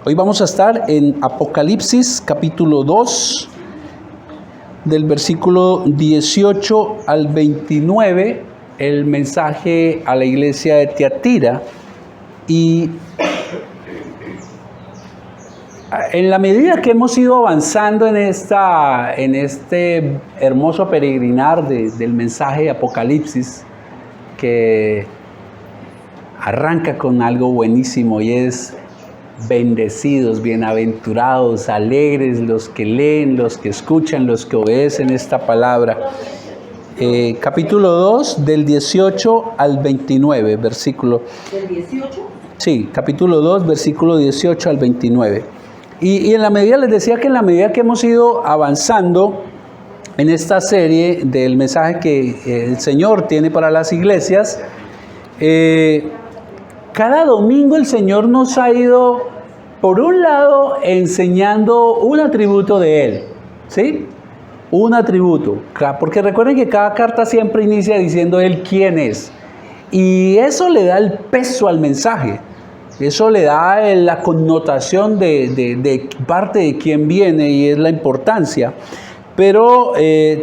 Hoy vamos a estar en Apocalipsis capítulo 2, del versículo 18 al 29, el mensaje a la iglesia de Tiatira. Y en la medida que hemos ido avanzando en este hermoso peregrinar del mensaje de Apocalipsis, que arranca con algo buenísimo y es: bendecidos, bienaventurados, alegres los que leen, los que escuchan, los que obedecen esta palabra. Capítulo 2, del 18 al 29, versículo. ¿Del 18? Sí, capítulo 2, versículo 18 al 29. Y en la medida, les decía que en la medida que hemos ido avanzando en esta serie del mensaje que el Señor tiene para las iglesias, cada domingo el Señor nos ha ido, por un lado, enseñando un atributo de Él, ¿sí? Un atributo, porque recuerden que cada carta siempre inicia diciendo Él quién es. Y eso le da el peso al mensaje, eso le da la connotación de parte de quién viene y es la importancia. Pero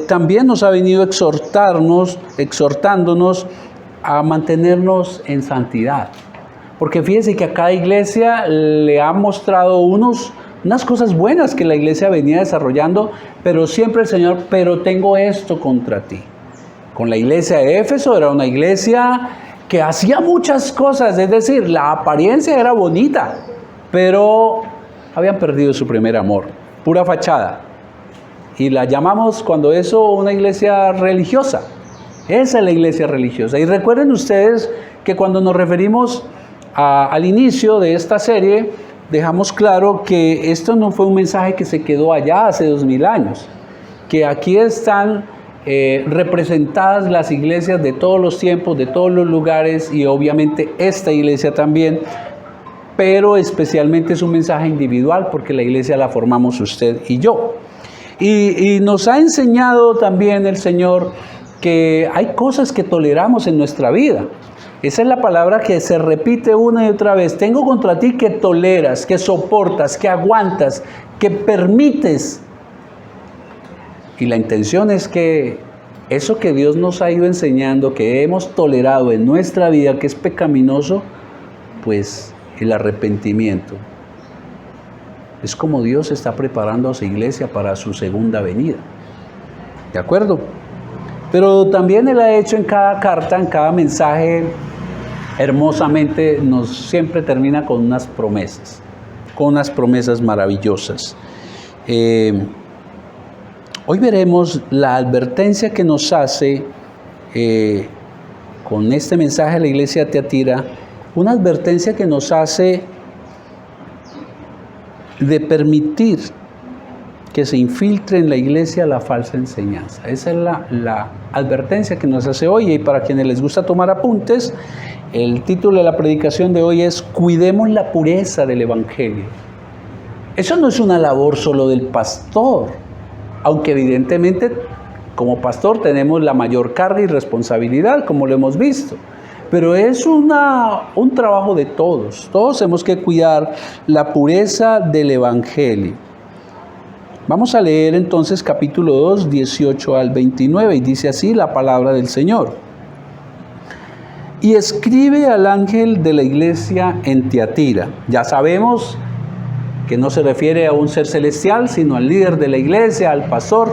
también nos ha venido exhortándonos a mantenernos en santidad. Porque fíjense que a cada iglesia le ha mostrado unas cosas buenas que la iglesia venía desarrollando, pero siempre el Señor, pero tengo esto contra ti. Con la iglesia de Éfeso era una iglesia que hacía muchas cosas, es decir, la apariencia era bonita, pero habían perdido su primer amor, pura fachada. Y la llamamos cuando eso una iglesia religiosa. Esa es la iglesia religiosa. Y recuerden ustedes que cuando nos referimos al inicio de esta serie, dejamos claro que esto no fue un mensaje que se quedó allá hace 2000 años, que aquí están representadas las iglesias de todos los tiempos, de todos los lugares, y obviamente esta iglesia también, pero especialmente es un mensaje individual porque la iglesia la formamos usted y yo. Y nos ha enseñado también el Señor que hay cosas que toleramos en nuestra vida. Esa es la palabra que se repite una y otra vez. Tengo contra ti que toleras, que soportas, que aguantas, que permites. Y la intención es que eso que Dios nos ha ido enseñando, que hemos tolerado en nuestra vida, que es pecaminoso, pues el arrepentimiento. Es como Dios está preparando a su iglesia para su segunda venida. ¿De acuerdo? Pero también Él ha hecho en cada carta, en cada mensaje, hermosamente, siempre termina con unas promesas maravillosas. Hoy veremos la advertencia que nos hace con este mensaje a la iglesia de Tiatira, una advertencia que nos hace de permitir que se infiltre en la iglesia la falsa enseñanza. Esa es la advertencia que nos hace hoy. Y para quienes les gusta tomar apuntes, el título de la predicación de hoy es: Cuidemos la pureza del Evangelio. Eso no es una labor solo del pastor, aunque evidentemente como pastor tenemos la mayor carga y responsabilidad, como lo hemos visto. Pero es un trabajo de todos. Todos tenemos que cuidar la pureza del Evangelio. Vamos a leer entonces capítulo 2, 18 al 29, y dice así la palabra del Señor. Y escribe al ángel de la iglesia en Tiatira. Ya sabemos que no se refiere a un ser celestial, sino al líder de la iglesia, al pastor.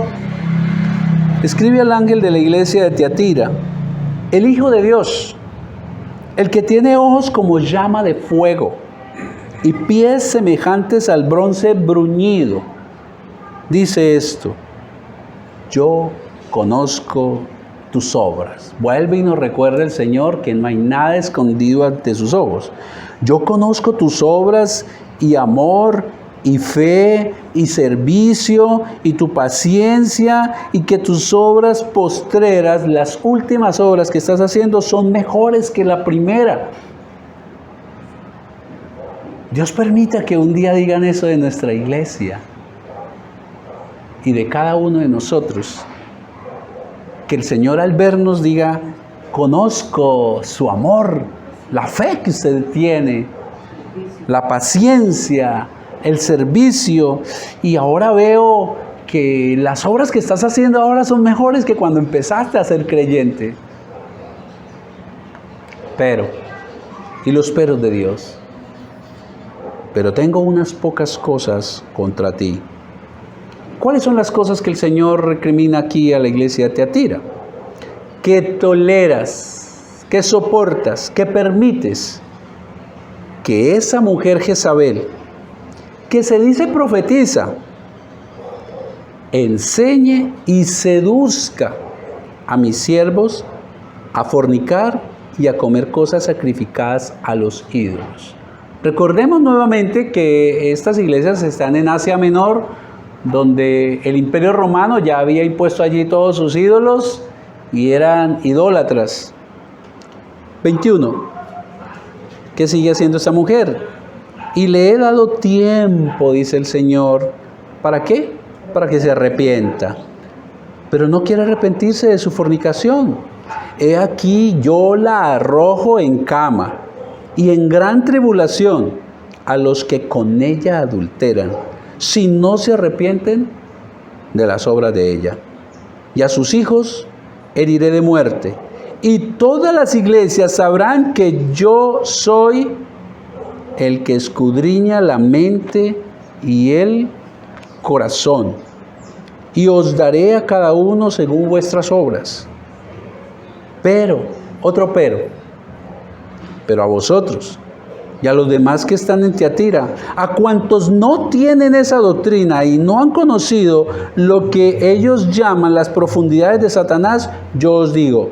Escribe al ángel de la iglesia de Tiatira: el Hijo de Dios, el que tiene ojos como llama de fuego y pies semejantes al bronce bruñido, dice esto: yo conozco tus obras. Vuelve y nos recuerda el Señor que no hay nada escondido ante sus ojos. Yo conozco tus obras y amor y fe y servicio y tu paciencia, y que tus obras postreras, las últimas obras que estás haciendo, son mejores que la primera. Dios permita que un día digan eso de nuestra iglesia y de cada uno de nosotros. Que el Señor al vernos diga: conozco su amor, la fe que usted tiene, la paciencia, el servicio, y ahora veo que las obras que estás haciendo ahora son mejores que cuando empezaste a ser creyente. Pero, y los peros de Dios, pero tengo unas pocas cosas contra ti. ¿Cuáles son las cosas que el Señor recrimina aquí a la iglesia de Tiatira? Que toleras, que soportas, que permites que esa mujer Jezabel, que se dice profetiza, enseñe y seduzca a mis siervos a fornicar y a comer cosas sacrificadas a los ídolos. Recordemos nuevamente que estas iglesias están en Asia Menor, donde el Imperio Romano ya había impuesto allí todos sus ídolos y eran idólatras. 21. ¿Qué sigue haciendo esta mujer? Y le he dado tiempo, dice el Señor. ¿Para qué? Para que se arrepienta. Pero no quiere arrepentirse de su fornicación. He aquí yo la arrojo en cama y en gran tribulación a los que con ella adulteran, si no se arrepienten de las obras de ella. Y a sus hijos heriré de muerte. Y todas las iglesias sabrán que yo soy el que escudriña la mente y el corazón. Y os daré a cada uno según vuestras obras. Pero, otro pero a vosotros y a los demás que están en Tiatira, a cuantos no tienen esa doctrina y no han conocido lo que ellos llaman las profundidades de Satanás, yo os digo,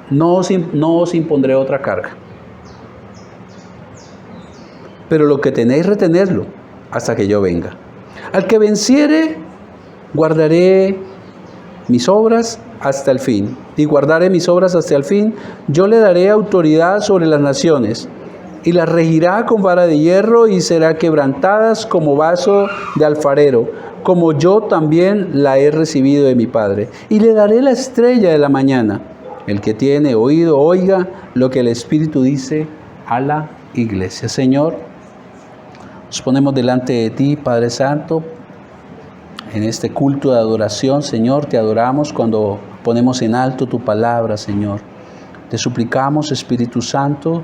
no os impondré otra carga. Pero lo que tenéis, retenedlo hasta que yo venga. Al que venciere, guardaré mis obras hasta el fin. Y guardaré mis obras hasta el fin. Yo le daré autoridad sobre las naciones, y las regirá con vara de hierro, y será quebrantadas como vaso de alfarero, como yo también la he recibido de mi Padre. Y le daré la estrella de la mañana. El que tiene oído, oiga lo que el Espíritu dice a la iglesia. Señor, nos ponemos delante de ti, Padre Santo, en este culto de adoración. Señor, te adoramos cuando ponemos en alto tu palabra, Señor. Te suplicamos, Espíritu Santo,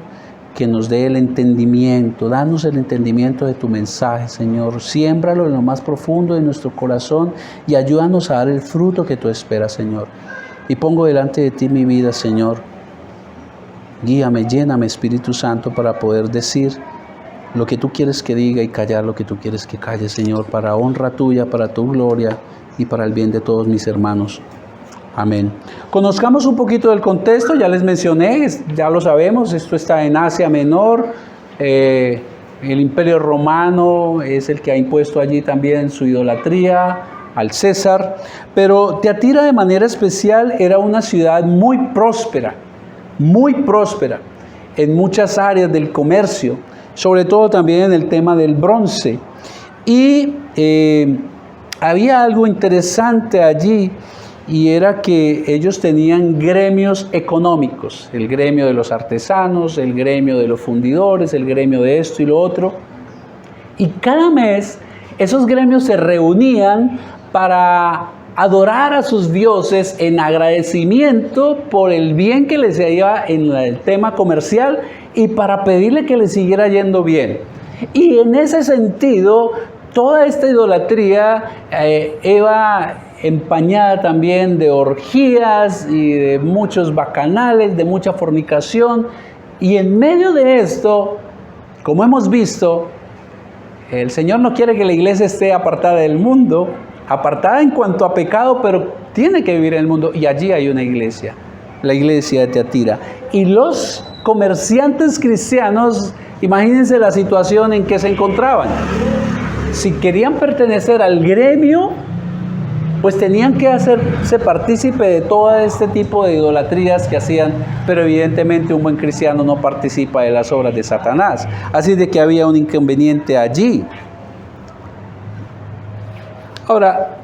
que nos dé el entendimiento. Danos el entendimiento de tu mensaje, Señor. Siémbralo en lo más profundo de nuestro corazón y ayúdanos a dar el fruto que tú esperas, Señor. Y pongo delante de ti mi vida, Señor. Guíame, lléname, Espíritu Santo, para poder decir lo que tú quieres que diga y callar lo que tú quieres que calle, Señor, para honra tuya, para tu gloria y para el bien de todos mis hermanos. Amén. Conozcamos un poquito del contexto. Ya les mencioné, ya lo sabemos, esto está en Asia Menor. El Imperio Romano es el que ha impuesto allí también su idolatría al César. Pero Tiatira, de manera especial, era una ciudad muy próspera en muchas áreas del comercio, sobre todo también en el tema del bronce. Y había algo interesante allí, y era que ellos tenían gremios económicos, el gremio de los artesanos, el gremio de los fundidores, el gremio de esto y lo otro. Y cada mes esos gremios se reunían para adorar a sus dioses en agradecimiento por el bien que les iba en el tema comercial y para pedirle que les siguiera yendo bien. Y en ese sentido, toda esta idolatría iba empañada también de orgías y de muchos bacanales, de mucha fornicación. Y en medio de esto, como hemos visto, el Señor no quiere que la iglesia esté apartada del mundo, apartada en cuanto a pecado, pero tiene que vivir en el mundo. Y allí hay una iglesia, la iglesia de Tiatira. Y los comerciantes cristianos, imagínense la situación en que se encontraban. Si querían pertenecer al gremio, pues tenían que hacerse partícipe de todo este tipo de idolatrías que hacían, pero evidentemente un buen cristiano no participa de las obras de Satanás. Así de que había un inconveniente allí. Ahora,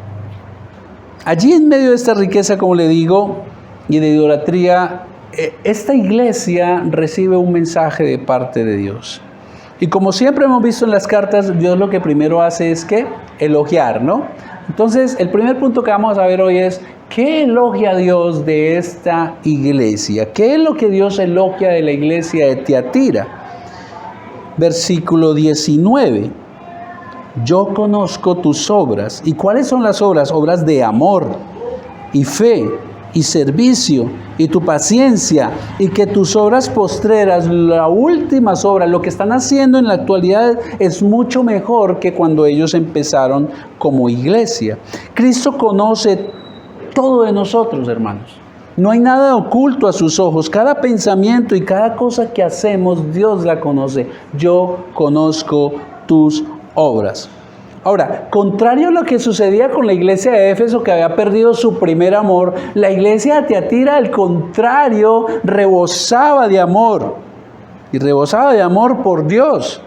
allí en medio de esta riqueza, como le digo, y de idolatría, esta iglesia recibe un mensaje de parte de Dios. Y como siempre hemos visto en las cartas, Dios lo que primero hace es que elogiar, ¿no? Entonces, el primer punto que vamos a ver hoy es, ¿qué elogia Dios de esta iglesia? ¿Qué es lo que Dios elogia de la iglesia de Tiatira? Versículo 19. Yo conozco tus obras. ¿Y cuáles son las obras? Obras de amor y fe y servicio y tu paciencia, y que tus obras postreras, las últimas obras, lo que están haciendo en la actualidad es mucho mejor que cuando ellos empezaron como iglesia. Cristo conoce todo de nosotros, hermanos. No hay nada oculto a sus ojos. Cada pensamiento y cada cosa que hacemos, Dios la conoce. Yo conozco tus obras. Ahora, contrario a lo que sucedía con la iglesia de Éfeso, que había perdido su primer amor, la iglesia de Tiatira, al contrario, rebosaba de amor. Y rebosaba de amor por Dios.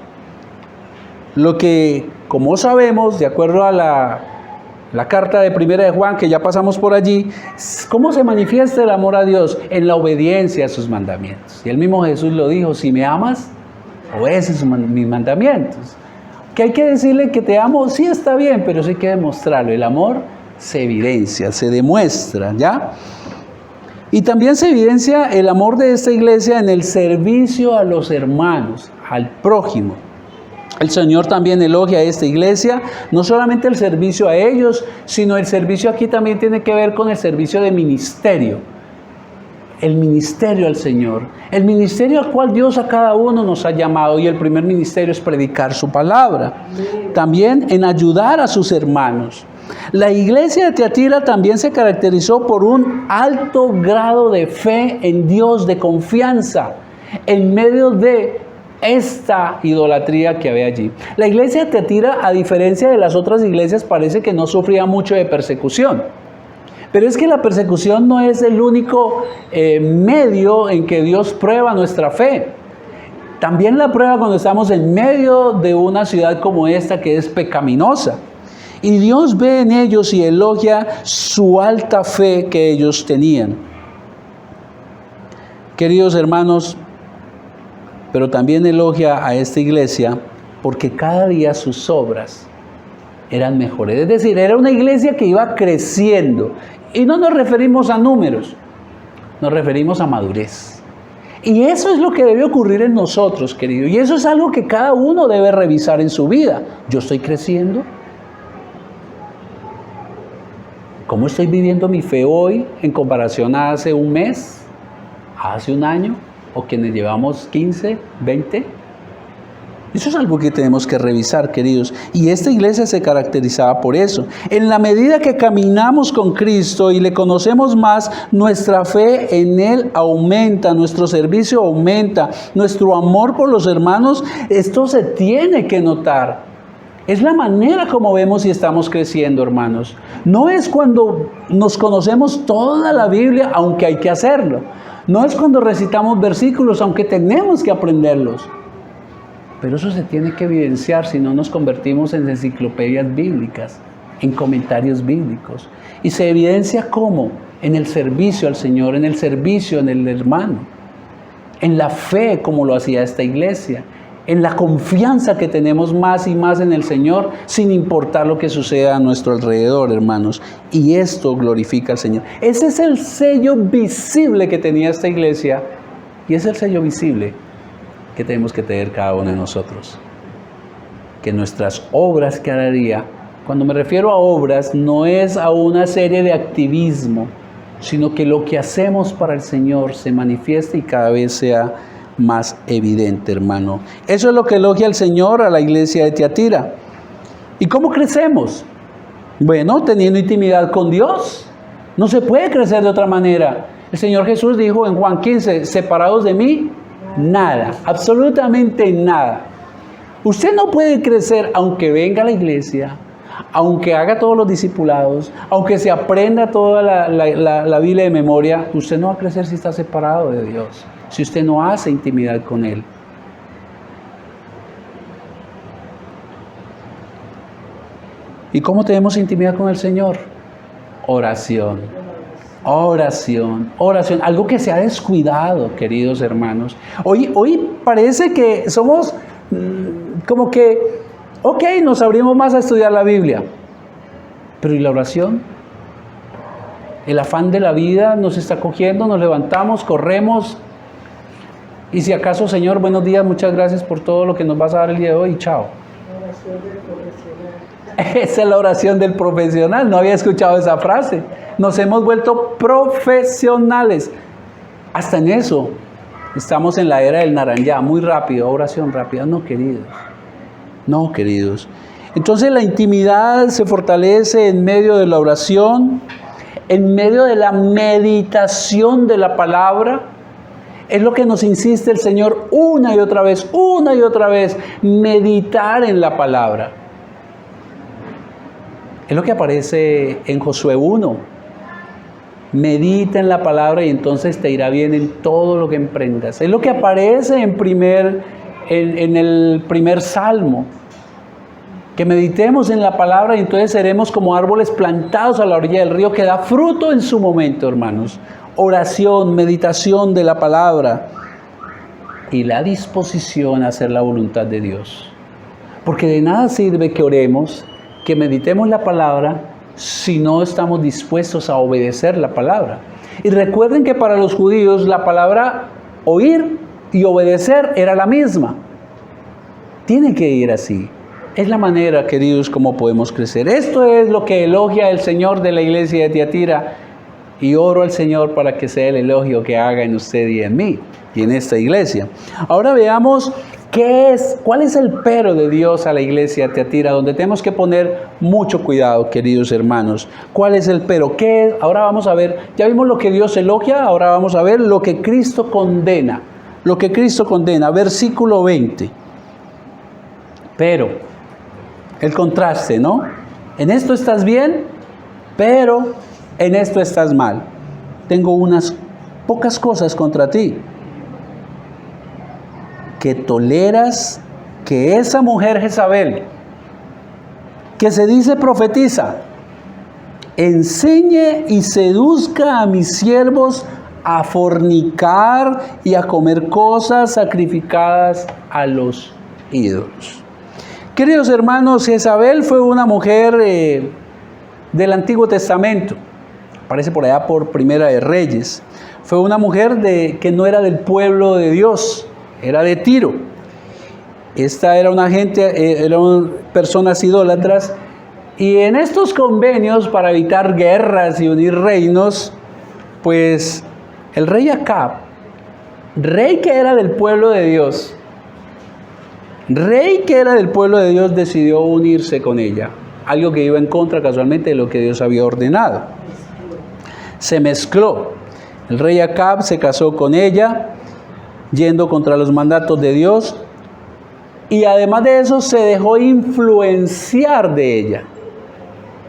Lo que, como sabemos, de acuerdo a la carta de Primera de Juan, que ya pasamos por allí, ¿cómo se manifiesta el amor a Dios? En la obediencia a sus mandamientos. Y el mismo Jesús lo dijo: si me amas, obedeces mis mandamientos. ¿Que hay que decirle que te amo? Sí, está bien, pero sí hay que demostrarlo. El amor se evidencia, se demuestra, ¿ya? Y también se evidencia el amor de esta iglesia en el servicio a los hermanos, al prójimo. El Señor también elogia a esta iglesia, no solamente el servicio a ellos, sino el servicio aquí también tiene que ver con el servicio de ministerio. El ministerio al Señor, el ministerio al cual Dios a cada uno nos ha llamado, y el primer ministerio es predicar su palabra. También en ayudar a sus hermanos. La iglesia de Tiatira también se caracterizó por un alto grado de fe en Dios, de confianza, en medio de esta idolatría que había allí. La iglesia de Tiatira, a diferencia de las otras iglesias, parece que no sufría mucho de persecución. Pero es que la persecución no es el único medio en que Dios prueba nuestra fe. También la prueba cuando estamos en medio de una ciudad como esta que es pecaminosa. Y Dios ve en ellos y elogia su alta fe que ellos tenían. Queridos hermanos, pero también elogia a esta iglesia porque cada día sus obras eran mejores. Es decir, era una iglesia que iba creciendo. Y no nos referimos a números, nos referimos a madurez. Y eso es lo que debe ocurrir en nosotros, querido. Y eso es algo que cada uno debe revisar en su vida. ¿Yo estoy creciendo? ¿Cómo estoy viviendo mi fe hoy en comparación a hace un mes, hace un año, o quienes llevamos 15, 20? Eso es algo que tenemos que revisar, queridos. Y esta iglesia se caracterizaba por eso. En la medida que caminamos con Cristo y le conocemos más, nuestra fe en Él aumenta, nuestro servicio aumenta, nuestro amor por los hermanos, esto se tiene que notar. Es la manera como vemos si estamos creciendo, hermanos. No es cuando nos conocemos toda la Biblia, aunque hay que hacerlo. No es cuando recitamos versículos, aunque tenemos que aprenderlos. Pero eso se tiene que evidenciar, si no nos convertimos en enciclopedias bíblicas, en comentarios bíblicos. Y se evidencia ¿cómo? En el servicio al Señor, en el servicio en el hermano, en la fe como lo hacía esta iglesia, en la confianza que tenemos más y más en el Señor, sin importar lo que suceda a nuestro alrededor, hermanos. Y esto glorifica al Señor. Ese es el sello visible que tenía esta iglesia, y es el sello visible que tenemos que tener cada uno de nosotros. Que nuestras obras cada día, cuando me refiero a obras, no es a una serie de activismo, sino que lo que hacemos para el Señor se manifieste y cada vez sea más evidente, hermano. Eso es lo que elogia el Señor a la iglesia de Tiatira. ¿Y cómo crecemos? Bueno, teniendo intimidad con Dios. No se puede crecer de otra manera. El Señor Jesús dijo en Juan 15, separados de mí, nada, absolutamente nada. Usted no puede crecer aunque venga a la iglesia, aunque haga todos los discipulados, aunque se aprenda toda la Biblia de memoria. Usted no va a crecer si está separado de Dios, si usted no hace intimidad con Él. ¿Y cómo tenemos intimidad con el Señor? Oración. Oración, oración, algo que se ha descuidado, queridos hermanos. Hoy parece que somos como que, ok, nos abrimos más a estudiar la Biblia, pero ¿y la oración? El afán de la vida nos está cogiendo, nos levantamos, corremos, y si acaso, Señor, buenos días, muchas gracias por todo lo que nos vas a dar el día de hoy, chao. Oración del profesional. Esa es la oración del profesional, no había escuchado esa frase. Nos hemos vuelto profesionales. Hasta en eso estamos en la era del naranja, muy rápido, oración rápida. No, queridos. No, queridos. Entonces la intimidad se fortalece en medio de la oración, en medio de la meditación de la palabra. Es lo que nos insiste el Señor una y otra vez, meditar en la palabra. Es lo que aparece en Josué 1. Medita en la palabra y entonces te irá bien en todo lo que emprendas. Es lo que aparece en el primer salmo. Que meditemos en la palabra y entonces seremos como árboles plantados a la orilla del río que da fruto en su momento, hermanos. Oración, meditación de la palabra y la disposición a hacer la voluntad de Dios. Porque de nada sirve que oremos, que meditemos la palabra, si no estamos dispuestos a obedecer la palabra. Y recuerden que para los judíos la palabra oír y obedecer era la misma. Tiene que ir así. Es la manera, queridos, como podemos crecer. Esto es lo que elogia el Señor de la iglesia de Tiatira. Y oro al Señor para que sea el elogio que haga en usted y en mí y en esta iglesia. Ahora veamos cuál es el pero de Dios a la iglesia de Tiatira, donde tenemos que poner mucho cuidado, queridos hermanos. ¿Cuál es el pero? ¿Qué es? Ahora vamos a ver, ya vimos lo que Dios elogia, ahora vamos a ver lo que Cristo condena. Lo que Cristo condena, versículo 20. Pero, el contraste, ¿no? En esto estás bien, pero en esto estás mal. Tengo unas pocas cosas contra ti. Que toleras que esa mujer Jezabel, que se dice profetiza, enseñe y seduzca a mis siervos a fornicar y a comer cosas sacrificadas a los ídolos. Queridos hermanos, Jezabel fue una mujer del Antiguo Testamento. Aparece por allá por Primera de Reyes. Fue una mujer que no era del pueblo de Dios, era de Tiro. Esta era una gente, eran personas idólatras. Y en estos convenios para evitar guerras y unir reinos, pues el rey Acab, rey que era del pueblo de Dios, decidió unirse con ella. Algo que iba en contra casualmente de lo que Dios había ordenado. Se mezcló. El rey Acab se casó con ella, yendo contra los mandatos de Dios. Y además de eso se dejó influenciar de ella.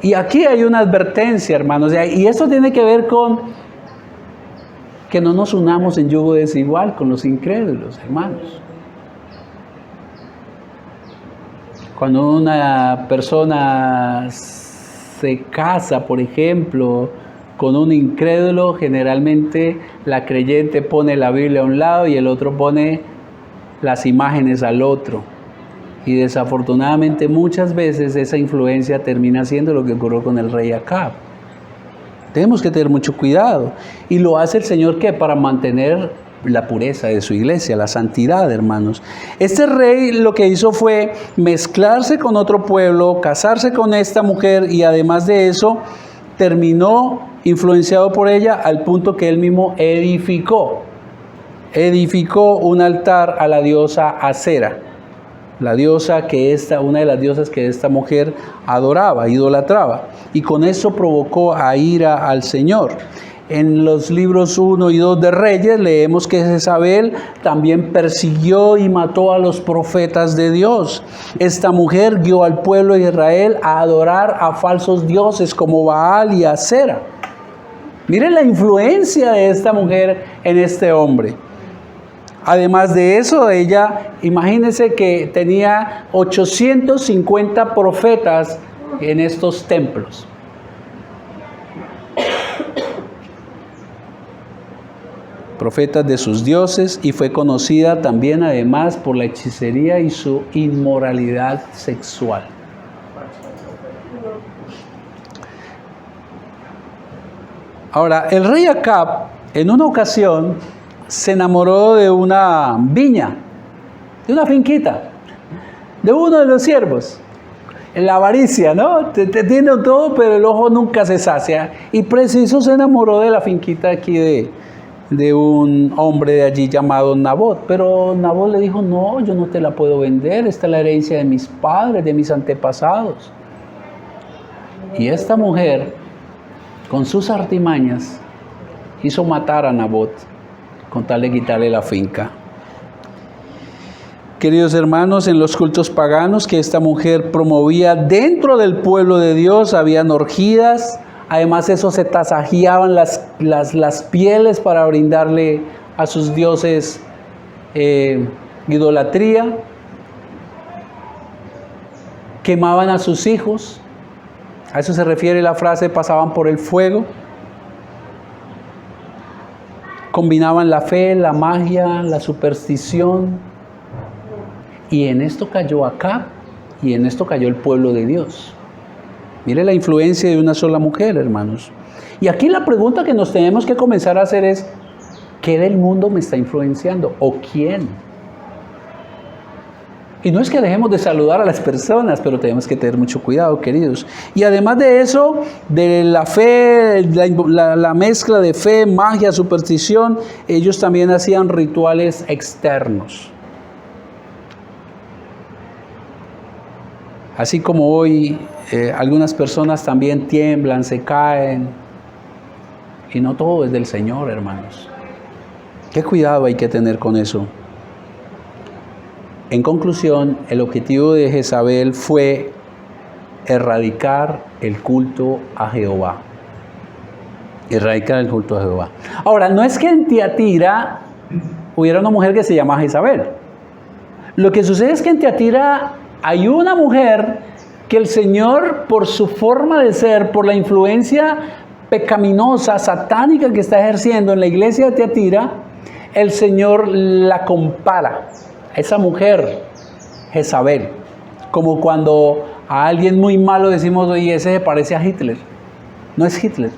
Y aquí hay una advertencia, hermanos. Y esto tiene que ver con que no nos unamos en yugo desigual con los incrédulos, hermanos. Cuando una persona se casa, por ejemplo, con un incrédulo, generalmente la creyente pone la Biblia a un lado y el otro pone las imágenes al otro. Y desafortunadamente muchas veces esa influencia termina siendo lo que ocurrió con el rey Acab. Tenemos que tener mucho cuidado. Y lo hace el Señor, ¿qué? Para mantener la pureza de su iglesia, la santidad, hermanos. Este rey lo que hizo fue mezclarse con otro pueblo, casarse con esta mujer y además de eso terminó influenciado por ella al punto que él mismo edificó un altar a la diosa Acera, la diosa una de las diosas que esta mujer adoraba, idolatraba, y con eso provocó a ira al Señor. En los libros 1 y 2 de Reyes leemos que Jezabel también persiguió y mató a los profetas de Dios. Esta mujer guió al pueblo de Israel a adorar a falsos dioses como Baal y Acera. Miren la influencia de esta mujer en este hombre. Además de eso, ella, imagínense que tenía 850 profetas en estos templos. profetas de sus dioses, y fue conocida también además por la hechicería y su inmoralidad sexual. Ahora, el rey Acab en una ocasión se enamoró de una viña, de una finquita, de uno de los siervos. La avaricia, ¿no? Te tiene todo, pero el ojo nunca se sacia. Y preciso se enamoró de la finquita aquí de un hombre de allí llamado Nabot. Pero Nabot le dijo, no, yo no te la puedo vender, esta es la herencia de mis padres, de mis antepasados. Y esta mujer, con sus artimañas, hizo matar a Nabot con tal de quitarle la finca. Queridos hermanos, en los cultos paganos que esta mujer promovía dentro del pueblo de Dios, habían orgías, además eso se tasajeaban las pieles para brindarle a sus dioses idolatría, quemaban a sus hijos, a eso se refiere la frase, pasaban por el fuego, combinaban la fe, la magia, la superstición. Y en esto cayó Acab, y en esto cayó el pueblo de Dios. Mire la influencia de una sola mujer, hermanos. Y aquí la pregunta que nos tenemos que comenzar a hacer es, ¿qué del mundo me está influenciando? ¿O quién? Y no es que dejemos de saludar a las personas, pero tenemos que tener mucho cuidado, queridos. Y además de eso, de la fe, la mezcla de fe, magia, superstición, ellos también hacían rituales externos. Así como hoy algunas personas también tiemblan, se caen, y no todo es del Señor, hermanos. ¿Qué cuidado hay que tener con eso? En conclusión, el objetivo de Jezabel fue erradicar el culto a Jehová. Erradicar el culto a Jehová. Ahora, no es que en Tiatira hubiera una mujer que se llama Jezabel. Lo que sucede es que en Tiatira hay una mujer que el Señor, por su forma de ser, por la influencia pecaminosa, satánica que está ejerciendo en la iglesia de Tiatira, el Señor la compara, esa mujer, Jezabel, como cuando a alguien muy malo decimos, oye, ese se parece a Hitler. No es Hitler,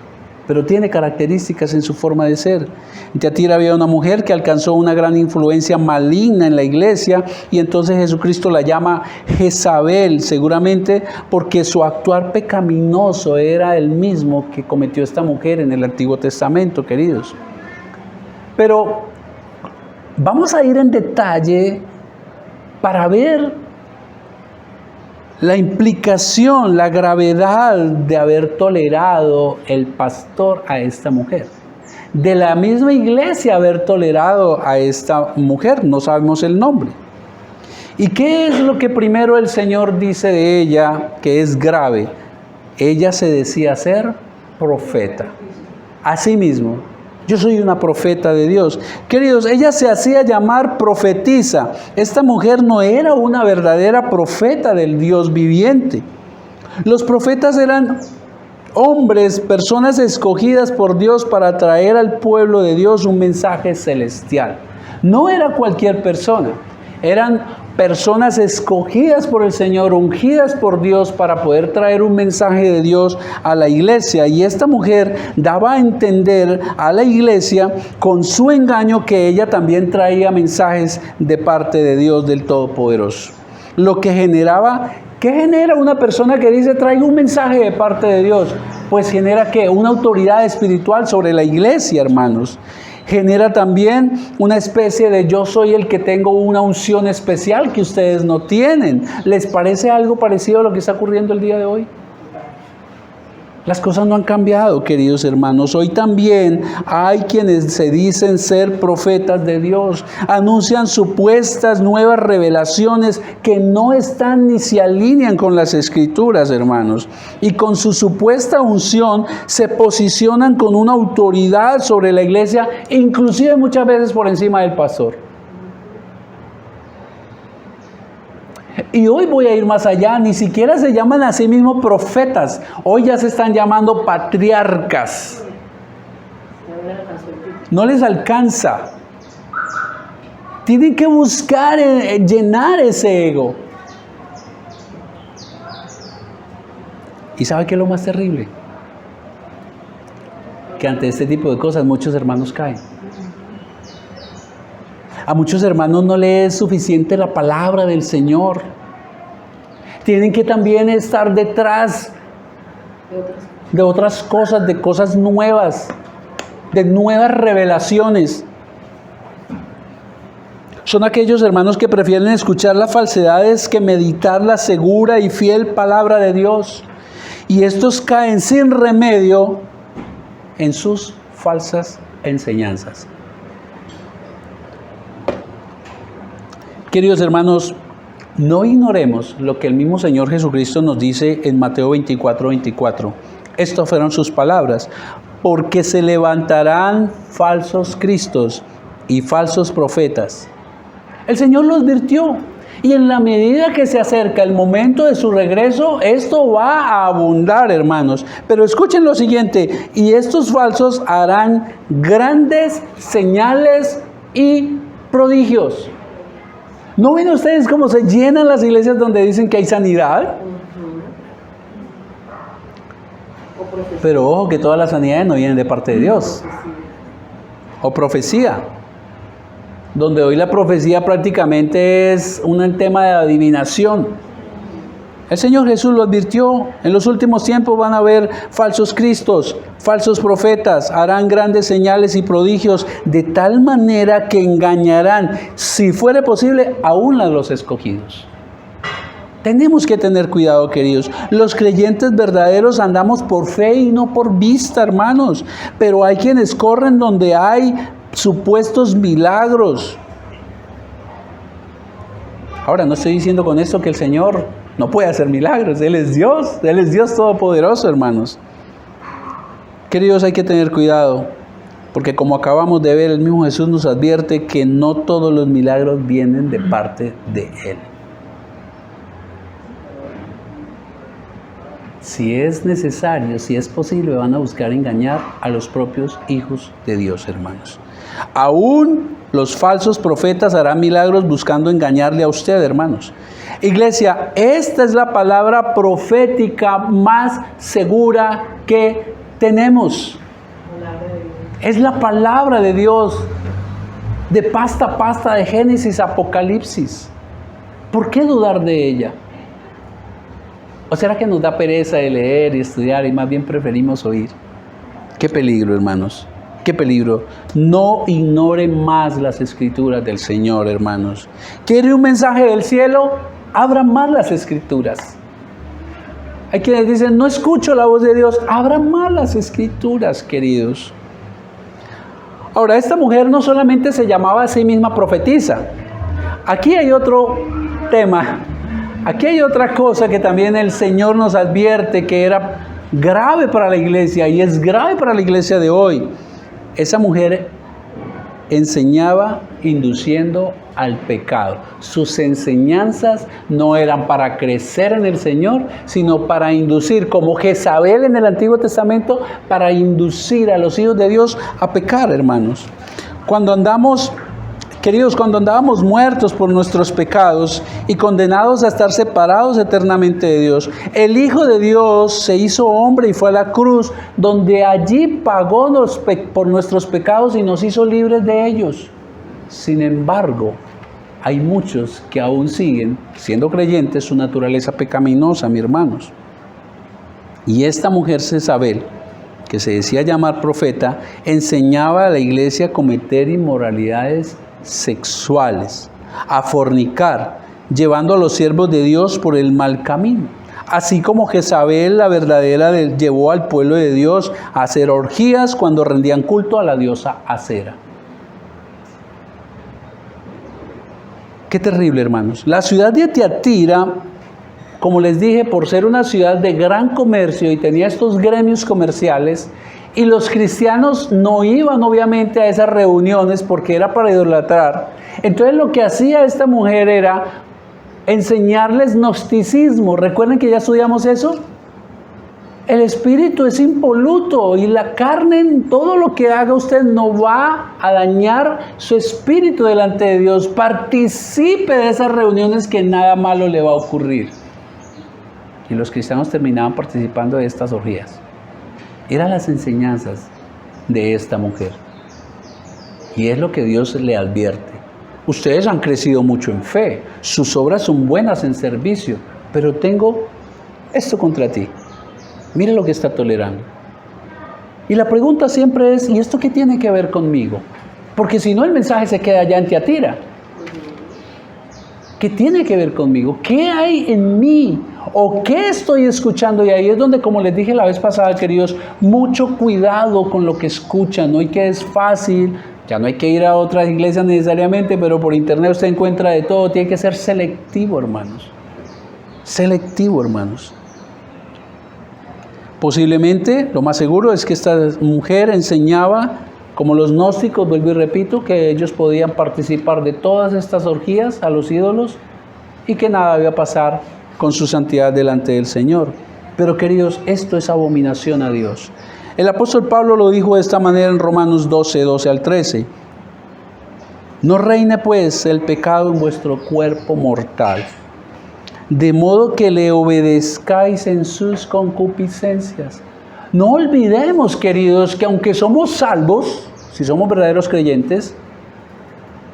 pero tiene características en su forma de ser. En Tiatira había una mujer que alcanzó una gran influencia maligna en la iglesia, y entonces Jesucristo la llama Jezabel, seguramente porque su actuar pecaminoso era el mismo que cometió esta mujer en el Antiguo Testamento, queridos. Pero vamos a ir en detalle para ver la implicación, la gravedad de haber tolerado el pastor a esta mujer. De la misma iglesia haber tolerado a esta mujer, no sabemos el nombre. ¿Y qué es lo que primero el Señor dice de ella que es grave? Ella se decía ser profeta. Así mismo, yo soy una profeta de Dios. Queridos, ella se hacía llamar profetisa. Esta mujer no era una verdadera profeta del Dios viviente. Los profetas eran hombres, personas escogidas por Dios para traer al pueblo de Dios un mensaje celestial. No era cualquier persona. Eran personas escogidas por el Señor, ungidas por Dios para poder traer un mensaje de Dios a la iglesia. Y esta mujer daba a entender a la iglesia con su engaño que ella también traía mensajes de parte de Dios del Todopoderoso. Lo que generaba, ¿qué genera una persona que dice traigo un mensaje de parte de Dios? Pues genera ¿qué? Una autoridad espiritual sobre la iglesia, hermanos. Genera también una especie de yo soy el que tengo una unción especial que ustedes no tienen. ¿Les parece algo parecido a lo que está ocurriendo el día de hoy? Las cosas no han cambiado, queridos hermanos. Hoy también hay quienes se dicen ser profetas de Dios. Anuncian supuestas nuevas revelaciones que no están ni se alinean con las Escrituras, hermanos. Y con su supuesta unción se posicionan con una autoridad sobre la iglesia, inclusive muchas veces por encima del pastor. Y hoy voy a ir más allá, ni siquiera se llaman a sí mismos profetas, hoy ya se están llamando patriarcas. alcanzó el título. No les alcanza. Tienen que buscar llenar ese ego. ¿Y sabe qué es lo más terrible? Que ante este tipo de cosas muchos hermanos caen. A muchos hermanos no les es suficiente la palabra del Señor. Tienen que también estar detrás de otras cosas, de cosas nuevas, de nuevas revelaciones. Son aquellos hermanos que prefieren escuchar las falsedades que meditar la segura y fiel palabra de Dios. Y estos caen sin remedio en sus falsas enseñanzas. Queridos hermanos, no ignoremos lo que el mismo Señor Jesucristo nos dice en Mateo 24:24. Estas fueron sus palabras: porque se levantarán falsos cristos y falsos profetas. El Señor lo advirtió, y en la medida que se acerca el momento de su regreso, esto va a abundar, hermanos. Pero escuchen lo siguiente: y estos falsos harán grandes señales y prodigios. ¿No ven ustedes cómo se llenan las iglesias donde dicen que hay sanidad? Pero ojo, que todas las sanidades no vienen de parte de Dios. O profecía. Donde hoy la profecía prácticamente es un tema de adivinación. El Señor Jesús lo advirtió: en los últimos tiempos van a haber falsos cristos, falsos profetas, harán grandes señales y prodigios, de tal manera que engañarán, si fuere posible, aún a los escogidos. Tenemos que tener cuidado, queridos. Los creyentes verdaderos andamos por fe y no por vista, hermanos. Pero hay quienes corren donde hay supuestos milagros. Ahora, no estoy diciendo con esto que el Señor no puede hacer milagros. Él es Dios todopoderoso, hermanos. Queridos, hay que tener cuidado, porque como acabamos de ver, el mismo Jesús nos advierte que no todos los milagros vienen de parte de Él. Si es necesario, si es posible, van a buscar engañar a los propios hijos de Dios, hermanos. Aún los falsos profetas harán milagros buscando engañarle a usted, hermanos. Iglesia, esta es la palabra profética más segura que tenemos. Es la palabra de Dios, de pasta a pasta, de Génesis a Apocalipsis. ¿Por qué dudar de ella? ¿O será que nos da pereza de leer y estudiar y más bien preferimos oír? ¡Qué peligro, hermanos! ¡Qué peligro! No ignoren más las Escrituras del Señor, hermanos. ¿Quiere un mensaje del cielo? Abran más las Escrituras. Hay quienes dicen: no escucho la voz de Dios. Abran más las Escrituras, queridos. Ahora, esta mujer no solamente se llamaba a sí misma profetisa. Aquí hay otro tema. Aquí hay otra cosa que también el Señor nos advierte que era grave para la iglesia y es grave para la iglesia de hoy. Esa mujer enseñaba induciendo al pecado. Sus enseñanzas no eran para crecer en el Señor, sino para inducir, como Jezabel en el Antiguo Testamento, para inducir a los hijos de Dios a pecar, hermanos. Queridos, cuando andábamos muertos por nuestros pecados y condenados a estar separados eternamente de Dios, el Hijo de Dios se hizo hombre y fue a la cruz, donde allí pagó por nuestros pecados y nos hizo libres de ellos. Sin embargo, hay muchos que aún siguen, siendo creyentes, su naturaleza pecaminosa, mis hermanos. Y esta mujer Jezabel, que se decía llamar profeta, enseñaba a la iglesia a cometer inmoralidades sexuales, a fornicar, llevando a los siervos de Dios por el mal camino. Así como Jezabel, la verdadera, llevó al pueblo de Dios a hacer orgías cuando rendían culto a la diosa Acera. Qué terrible, hermanos. La ciudad de Tiatira, como les dije, por ser una ciudad de gran comercio y tenía estos gremios comerciales, y los cristianos no iban obviamente a esas reuniones porque era para idolatrar. Entonces lo que hacía esta mujer era enseñarles gnosticismo. ¿Recuerden que ya estudiamos eso? El espíritu es impoluto y la carne, en todo lo que haga usted, no va a dañar su espíritu delante de Dios. Participe de esas reuniones que nada malo le va a ocurrir. Y los cristianos terminaban participando de estas orgías. Eran las enseñanzas de esta mujer. Y es lo que Dios le advierte. Ustedes han crecido mucho en fe, sus obras son buenas en servicio, pero tengo esto contra ti. Mira lo que está tolerando. Y la pregunta siempre es, ¿y esto qué tiene que ver conmigo? Porque si no, el mensaje se queda allá en Tiatira. ¿Qué tiene que ver conmigo? ¿Qué hay en mí? ¿O qué estoy escuchando? Y ahí es donde, como les dije la vez pasada, queridos, mucho cuidado con lo que escuchan. No hay que es fácil, ya no hay que ir a otras iglesias necesariamente, pero por internet usted encuentra de todo. Tiene que ser selectivo, hermanos. Selectivo, hermanos. Posiblemente, lo más seguro es que esta mujer enseñaba, como los gnósticos, vuelvo y repito, que ellos podían participar de todas estas orgías a los ídolos y que nada iba a pasar con su santidad delante del Señor. Pero queridos, esto es abominación a Dios. El apóstol Pablo lo dijo de esta manera en Romanos 12 al 13. No reine pues el pecado en vuestro cuerpo mortal, de modo que le obedezcáis en sus concupiscencias. No olvidemos, queridos, que aunque somos salvos, si somos verdaderos creyentes,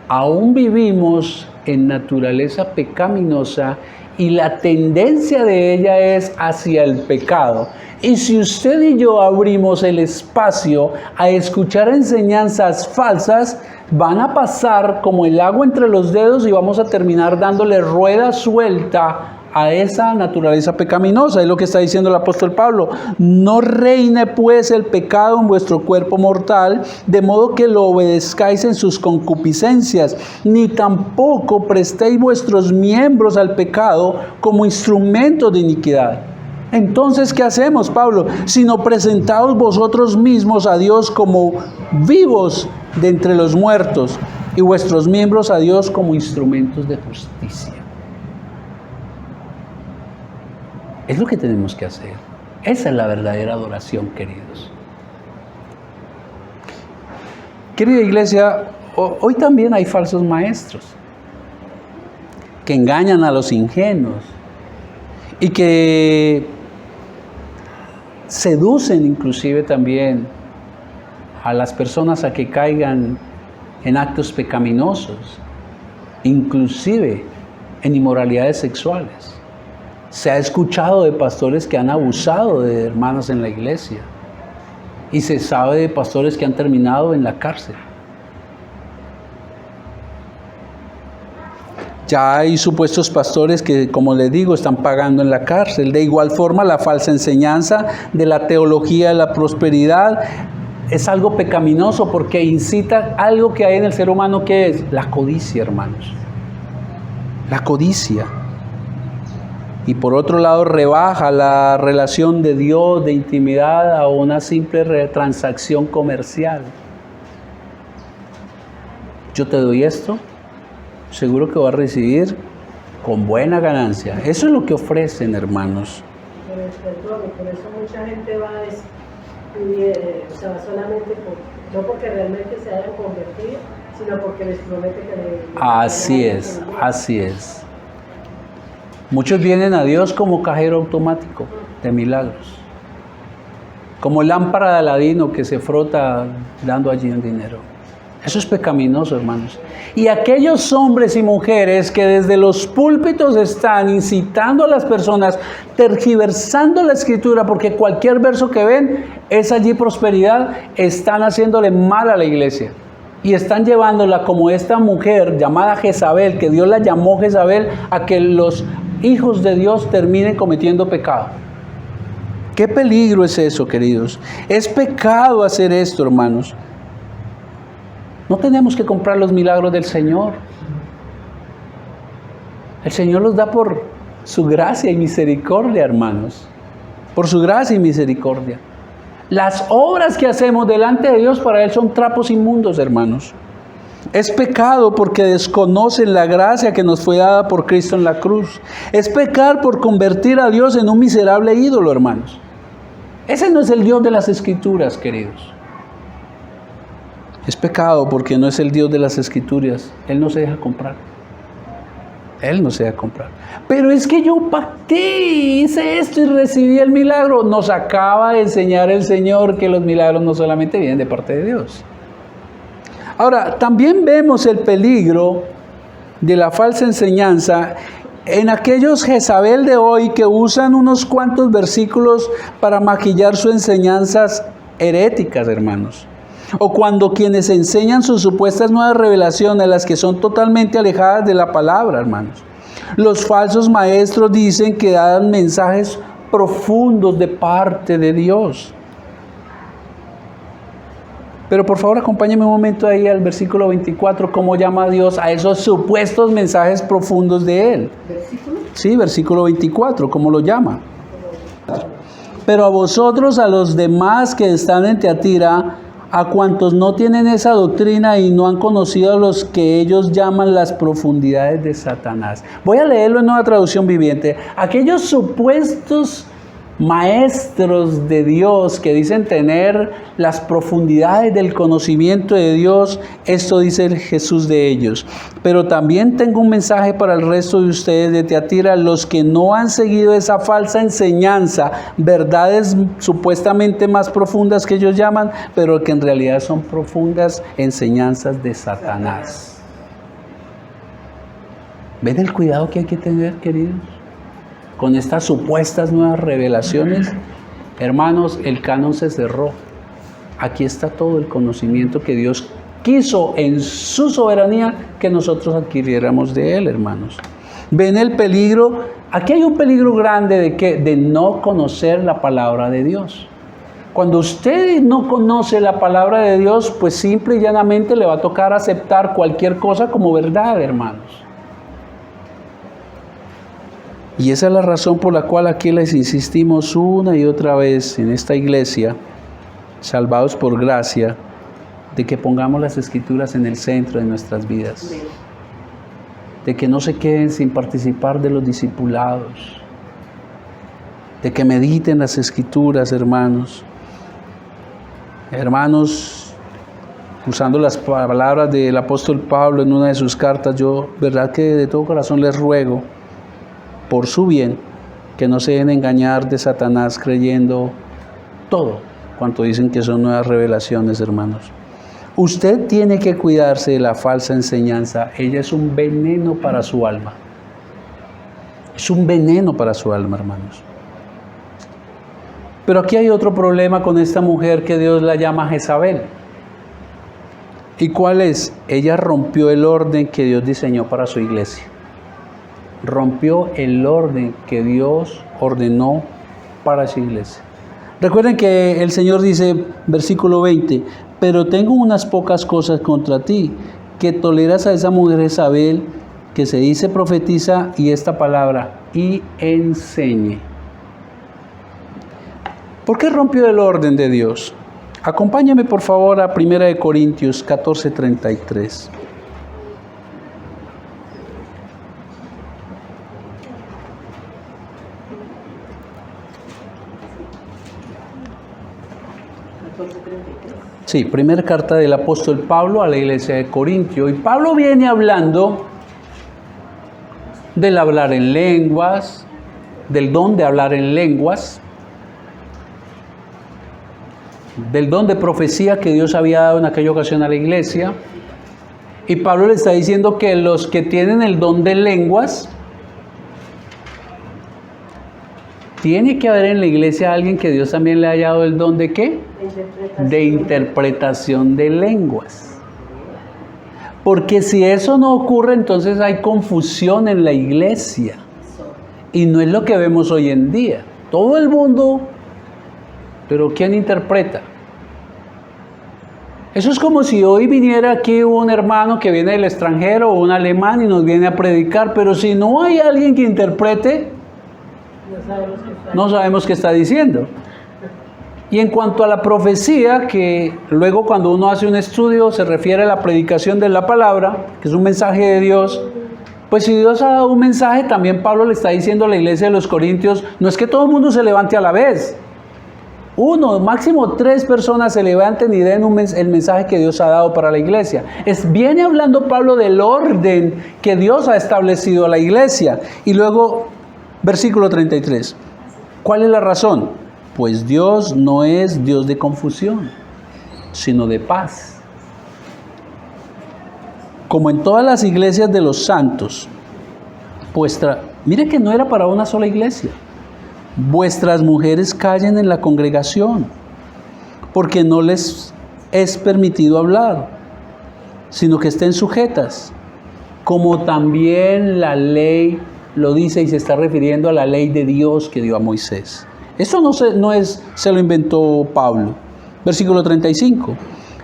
aún vivimos en naturaleza pecaminosa y la tendencia de ella es hacia el pecado. Y si usted y yo abrimos el espacio a escuchar enseñanzas falsas, van a pasar como el agua entre los dedos y vamos a terminar dándole rueda suelta a esa naturaleza pecaminosa. Es lo que está diciendo el apóstol Pablo. No reine pues el pecado en vuestro cuerpo mortal, de modo que lo obedezcáis en sus concupiscencias, ni tampoco prestéis vuestros miembros al pecado como instrumentos de iniquidad. Entonces, ¿qué hacemos, Pablo? Sino presentaos vosotros mismos a Dios como vivos de entre los muertos, y vuestros miembros a Dios como instrumentos de justicia. Es lo que tenemos que hacer. Esa es la verdadera adoración, queridos. Querida iglesia, hoy también hay falsos maestros que engañan a los ingenuos y que seducen inclusive también a las personas a que caigan en actos pecaminosos, inclusive en inmoralidades sexuales. Se ha escuchado de pastores que han abusado de hermanas en la iglesia y se sabe de pastores que han terminado en la cárcel. Ya hay supuestos pastores que, como les digo, están pagando en la cárcel. De igual forma, la falsa enseñanza de la teología de la prosperidad es algo pecaminoso porque incita algo que hay en el ser humano, que es la codicia, hermanos. La codicia. Y por otro lado, rebaja la relación de Dios, de intimidad, a una simple transacción comercial. Yo te doy esto, seguro que vas a recibir con buena ganancia. Eso es lo que ofrecen, hermanos. Por eso mucha gente va solamente no porque realmente se hayan convertido, sino porque les promete que le... Así es, así es. Muchos vienen a Dios como cajero automático de milagros, como lámpara de Aladino que se frota dando allí un dinero. Eso es pecaminoso, hermanos. Y aquellos hombres y mujeres que desde los púlpitos están incitando a las personas, tergiversando la escritura, porque cualquier verso que ven es allí prosperidad, están haciéndole mal a la iglesia. Y están llevándola como esta mujer llamada Jezabel, que Dios la llamó Jezabel, a que los hijos de Dios terminen cometiendo pecado. ¿Qué peligro es eso, queridos? Es pecado hacer esto, hermanos. No tenemos que comprar los milagros del Señor. El Señor los da por su gracia y misericordia, hermanos. Por su gracia y misericordia. Las obras que hacemos delante de Dios para Él son trapos inmundos, hermanos. Es pecado porque desconocen la gracia que nos fue dada por Cristo en la cruz. Es pecar por convertir a Dios en un miserable ídolo, hermanos. Ese no es el Dios de las Escrituras, queridos. Es pecado porque no es el Dios de las Escrituras. Él no se deja comprar. Él no se deja comprar. Pero es que yo pacté, hice esto y recibí el milagro. Nos acaba de enseñar el Señor que los milagros no solamente vienen de parte de Dios. Ahora, también vemos el peligro de la falsa enseñanza en aquellos Jezabel de hoy que usan unos cuantos versículos para maquillar sus enseñanzas heréticas, hermanos. O cuando quienes enseñan sus supuestas nuevas revelaciones, las que son totalmente alejadas de la palabra, hermanos. Los falsos maestros dicen que dan mensajes profundos de parte de Dios. Pero por favor acompáñenme un momento ahí al versículo 24, cómo llama Dios a esos supuestos mensajes profundos de Él. ¿Versículo? Sí, versículo 24, ¿cómo lo llama? Pero a vosotros, a los demás que están en Tiatira, a cuantos no tienen esa doctrina y no han conocido a los que ellos llaman las profundidades de Satanás. Voy a leerlo en Nueva Traducción Viviente. Aquellos supuestos maestros de Dios que dicen tener las profundidades del conocimiento de Dios, esto dice el Jesús de ellos. Pero también tengo un mensaje para el resto de ustedes de Tiatira, los que no han seguido esa falsa enseñanza, verdades supuestamente más profundas que ellos llaman, pero que en realidad son profundas enseñanzas de Satanás. ¿Ven el cuidado que hay que tener, queridos? Con estas supuestas nuevas revelaciones, hermanos, el canon se cerró. Aquí está todo el conocimiento que Dios quiso en su soberanía que nosotros adquiriéramos de Él, hermanos. ¿Ven el peligro? Aquí hay un peligro grande de ¿qué? De no conocer la palabra de Dios. Cuando usted no conoce la palabra de Dios, pues simple y llanamente le va a tocar aceptar cualquier cosa como verdad, hermanos. Y esa es la razón por la cual aquí les insistimos una y otra vez en esta iglesia, salvados por gracia, de que pongamos las Escrituras en el centro de nuestras vidas. De que no se queden sin participar de los discipulados. De que mediten las Escrituras, hermanos. Hermanos, usando las palabras del apóstol Pablo en una de sus cartas, yo, verdad que de todo corazón les ruego, por su bien, que no se dejen engañar de Satanás creyendo todo cuanto dicen que son nuevas revelaciones, hermanos. Usted tiene que cuidarse de la falsa enseñanza. Ella es un veneno para su alma. Es un veneno para su alma, hermanos. Pero aquí hay otro problema con esta mujer que Dios la llama Jezabel. ¿Y cuál es? Ella rompió el orden que Dios diseñó para su iglesia. Rompió el orden que Dios ordenó para su iglesia. Recuerden que el Señor dice, versículo 20, pero tengo unas pocas cosas contra ti, que toleras a esa mujer Jezabel, que se dice profetiza, y esta palabra, y enseñe. ¿Por qué rompió el orden de Dios? Acompáñame por favor a 1 Corintios 14:33. Sí, primera carta del apóstol Pablo a la iglesia de Corintio. Y Pablo viene hablando del hablar en lenguas, del don de hablar en lenguas, del don de profecía que Dios había dado en aquella ocasión a la iglesia. Y Pablo le está diciendo que los que tienen el don de lenguas, tiene que haber en la iglesia alguien que Dios también le haya dado el don de ¿qué? De interpretación de lenguas. Porque si eso no ocurre, entonces hay confusión en la iglesia. Y no es lo que vemos hoy en día. Todo el mundo, pero ¿quién interpreta? Eso es como si hoy viniera aquí un hermano que viene del extranjero o un alemán y nos viene a predicar, pero si no hay alguien que interprete, no sabemos qué está diciendo. Y en cuanto a la profecía, que luego cuando uno hace un estudio se refiere a la predicación de la palabra, que es un mensaje de Dios, pues si Dios ha dado un mensaje, también Pablo le está diciendo a la iglesia de los Corintios, no es que todo el mundo se levante a la vez. 1, máximo 3 personas se levanten y den el mensaje que Dios ha dado para la iglesia. Viene hablando Pablo del orden que Dios ha establecido a la iglesia. Y luego, versículo 33. ¿Cuál es la razón? Pues Dios no es Dios de confusión, sino de paz. Como en todas las iglesias de los santos, mire que no era para una sola iglesia. Vuestras mujeres callen en la congregación, porque no les es permitido hablar, sino que estén sujetas, como también la ley lo dice, y se está refiriendo a la ley de Dios que dio a Moisés. Eso se lo inventó Pablo. Versículo 35.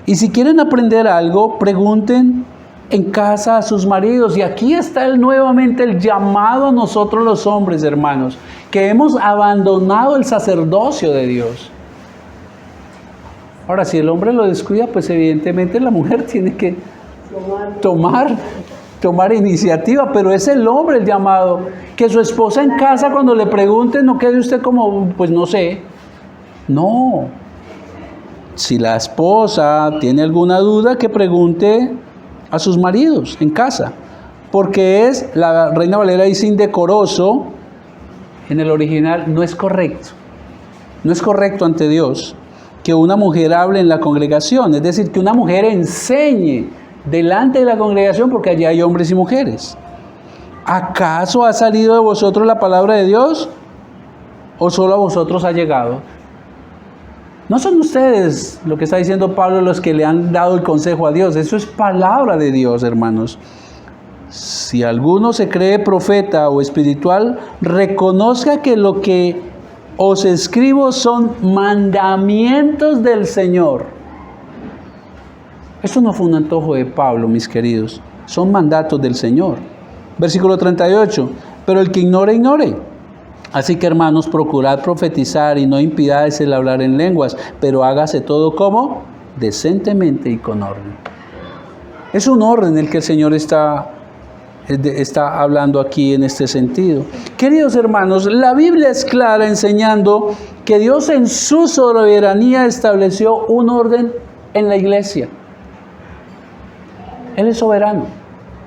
Y si quieren aprender algo, pregunten en casa a sus maridos. Y aquí está nuevamente el llamado a nosotros los hombres, hermanos, que hemos abandonado el sacerdocio de Dios. Ahora, si el hombre lo descuida, pues evidentemente la mujer tiene que tomar iniciativa, pero es el hombre el llamado. Que su esposa en casa, cuando le pregunte, no quede usted como, pues no sé. No. Si la esposa tiene alguna duda, que pregunte a sus maridos en casa, porque la Reina Valera dice indecoroso, en el original no es correcto ante Dios que una mujer hable en la congregación, es decir, que una mujer enseñe delante de la congregación, porque allí hay hombres y mujeres. ¿Acaso ha salido de vosotros la palabra de Dios o solo a vosotros ha llegado? No son ustedes, lo que está diciendo Pablo, los que le han dado el consejo a Dios. Eso es palabra de Dios, hermanos. Si alguno se cree profeta o espiritual, reconozca que lo que os escribo son mandamientos del Señor. Esto no fue un antojo de Pablo, mis queridos. Son mandatos del Señor. Versículo 38. Pero el que ignore, ignore. Así que, hermanos, procurad profetizar y no impidáis el hablar en lenguas, pero hágase todo como decentemente y con orden. Es un orden el que el Señor está hablando aquí en este sentido. Queridos hermanos, la Biblia es clara enseñando que Dios en su soberanía estableció un orden en la iglesia. Él es soberano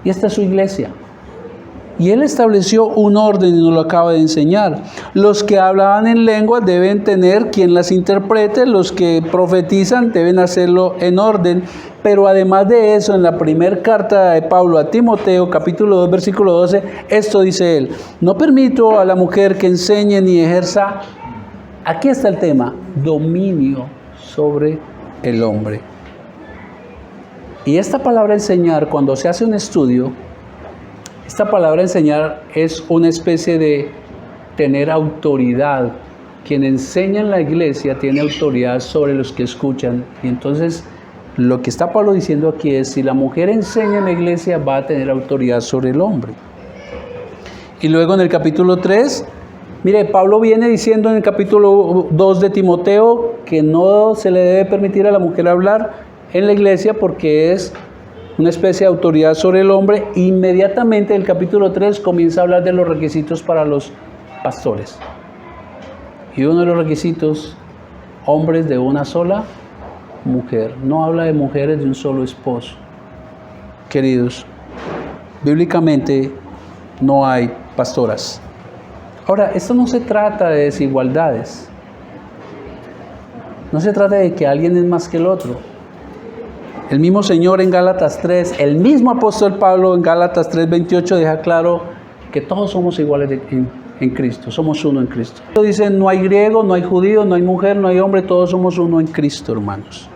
y esta es su iglesia. Y Él estableció un orden y nos lo acaba de enseñar. Los que hablaban en lenguas deben tener quien las interprete, los que profetizan deben hacerlo en orden. Pero además de eso, en la primera carta de Pablo a Timoteo, capítulo 2, versículo 12, esto dice él: no permito a la mujer que enseñe ni ejerza, aquí está el tema, dominio sobre el hombre. Y esta palabra enseñar, cuando se hace un estudio, esta palabra enseñar es una especie de tener autoridad. Quien enseña en la iglesia tiene autoridad sobre los que escuchan. Y entonces lo que está Pablo diciendo aquí es, si la mujer enseña en la iglesia, va a tener autoridad sobre el hombre. Y luego en el capítulo 3, mire, Pablo viene diciendo en el capítulo 2 de Timoteo que no se le debe permitir a la mujer hablar en la iglesia porque es una especie de autoridad sobre el hombre. Inmediatamente el capítulo 3 comienza a hablar de los requisitos para los pastores. Y uno de los requisitos, hombres de una sola mujer. No habla de mujeres de un solo esposo. Queridos, bíblicamente no hay pastoras. Ahora, esto no se trata de desigualdades. No se trata de que alguien es más que el otro. El mismo Señor en Gálatas 3, el mismo apóstol Pablo en Gálatas 3:28 deja claro que todos somos iguales en Cristo, somos uno en Cristo. Dice, no hay griego, no hay judío, no hay mujer, no hay hombre, todos somos uno en Cristo, hermanos.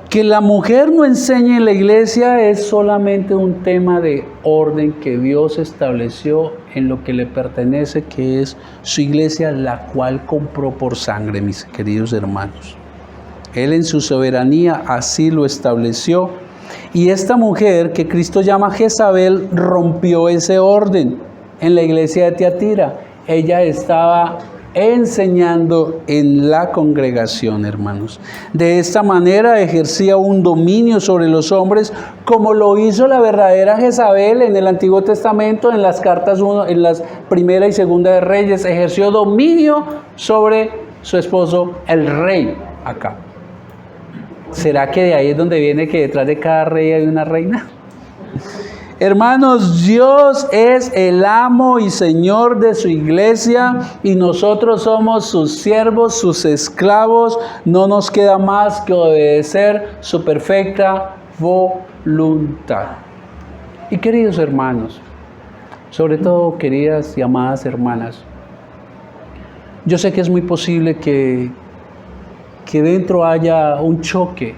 Que la mujer no enseñe en la iglesia es solamente un tema de orden que Dios estableció en lo que le pertenece, que es su iglesia, la cual compró por sangre, mis queridos hermanos. Él en su soberanía así lo estableció. Y esta mujer que Cristo llama Jezabel rompió ese orden en la iglesia de Tiatira. Ella estaba enseñando en la congregación, hermanos. De esta manera ejercía un dominio sobre los hombres, como lo hizo la verdadera Jezabel en el Antiguo Testamento, en las primera y segunda de Reyes. Ejerció dominio sobre su esposo el rey Acab. ¿Será que de ahí es donde viene que detrás de cada rey hay una reina? Hermanos, Dios es el amo y Señor de su iglesia y nosotros somos sus siervos, sus esclavos. No nos queda más que obedecer su perfecta voluntad. Y queridos hermanos, sobre todo queridas y amadas hermanas, yo sé que es muy posible que dentro haya un choque.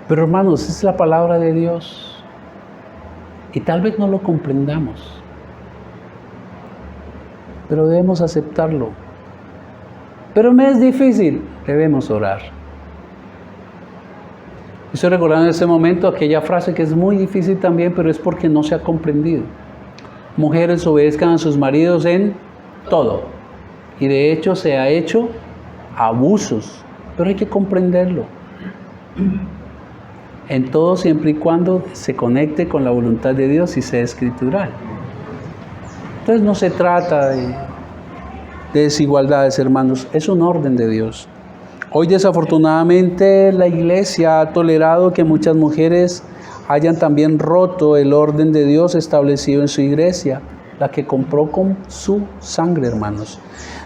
Pero hermanos, es la palabra de Dios y tal vez no lo comprendamos, pero debemos aceptarlo. Pero me es difícil, debemos orar. Estoy recordando en ese momento aquella frase que es muy difícil también, pero es porque no se ha comprendido. Mujeres, obedezcan a sus maridos en todo, y de hecho se ha hecho abusos, pero hay que comprenderlo. En todo, siempre y cuando se conecte con la voluntad de Dios y sea escritural. Entonces no se trata de desigualdades, hermanos, es un orden de Dios. Hoy desafortunadamente la iglesia ha tolerado que muchas mujeres hayan también roto el orden de Dios establecido en su iglesia, la que compró con su sangre, hermanos.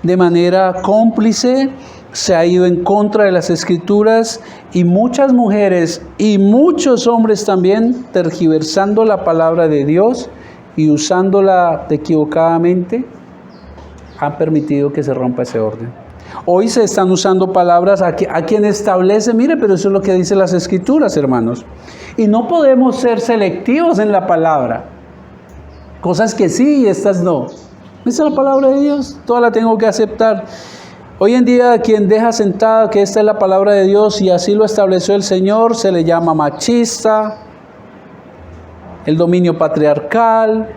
De manera cómplice se ha ido en contra de las escrituras y muchas mujeres y muchos hombres también, tergiversando la palabra de Dios y usándola equivocadamente, han permitido que se rompa ese orden. Hoy se están usando palabras a quien establece, mire, pero eso es lo que dicen las escrituras, hermanos. Y no podemos ser selectivos en la palabra. Cosas que sí y estas no. Esa es la palabra de Dios, toda la tengo que aceptar. Hoy en día, quien deja sentada que esta es la palabra de Dios y así lo estableció el Señor, se le llama machista, el dominio patriarcal.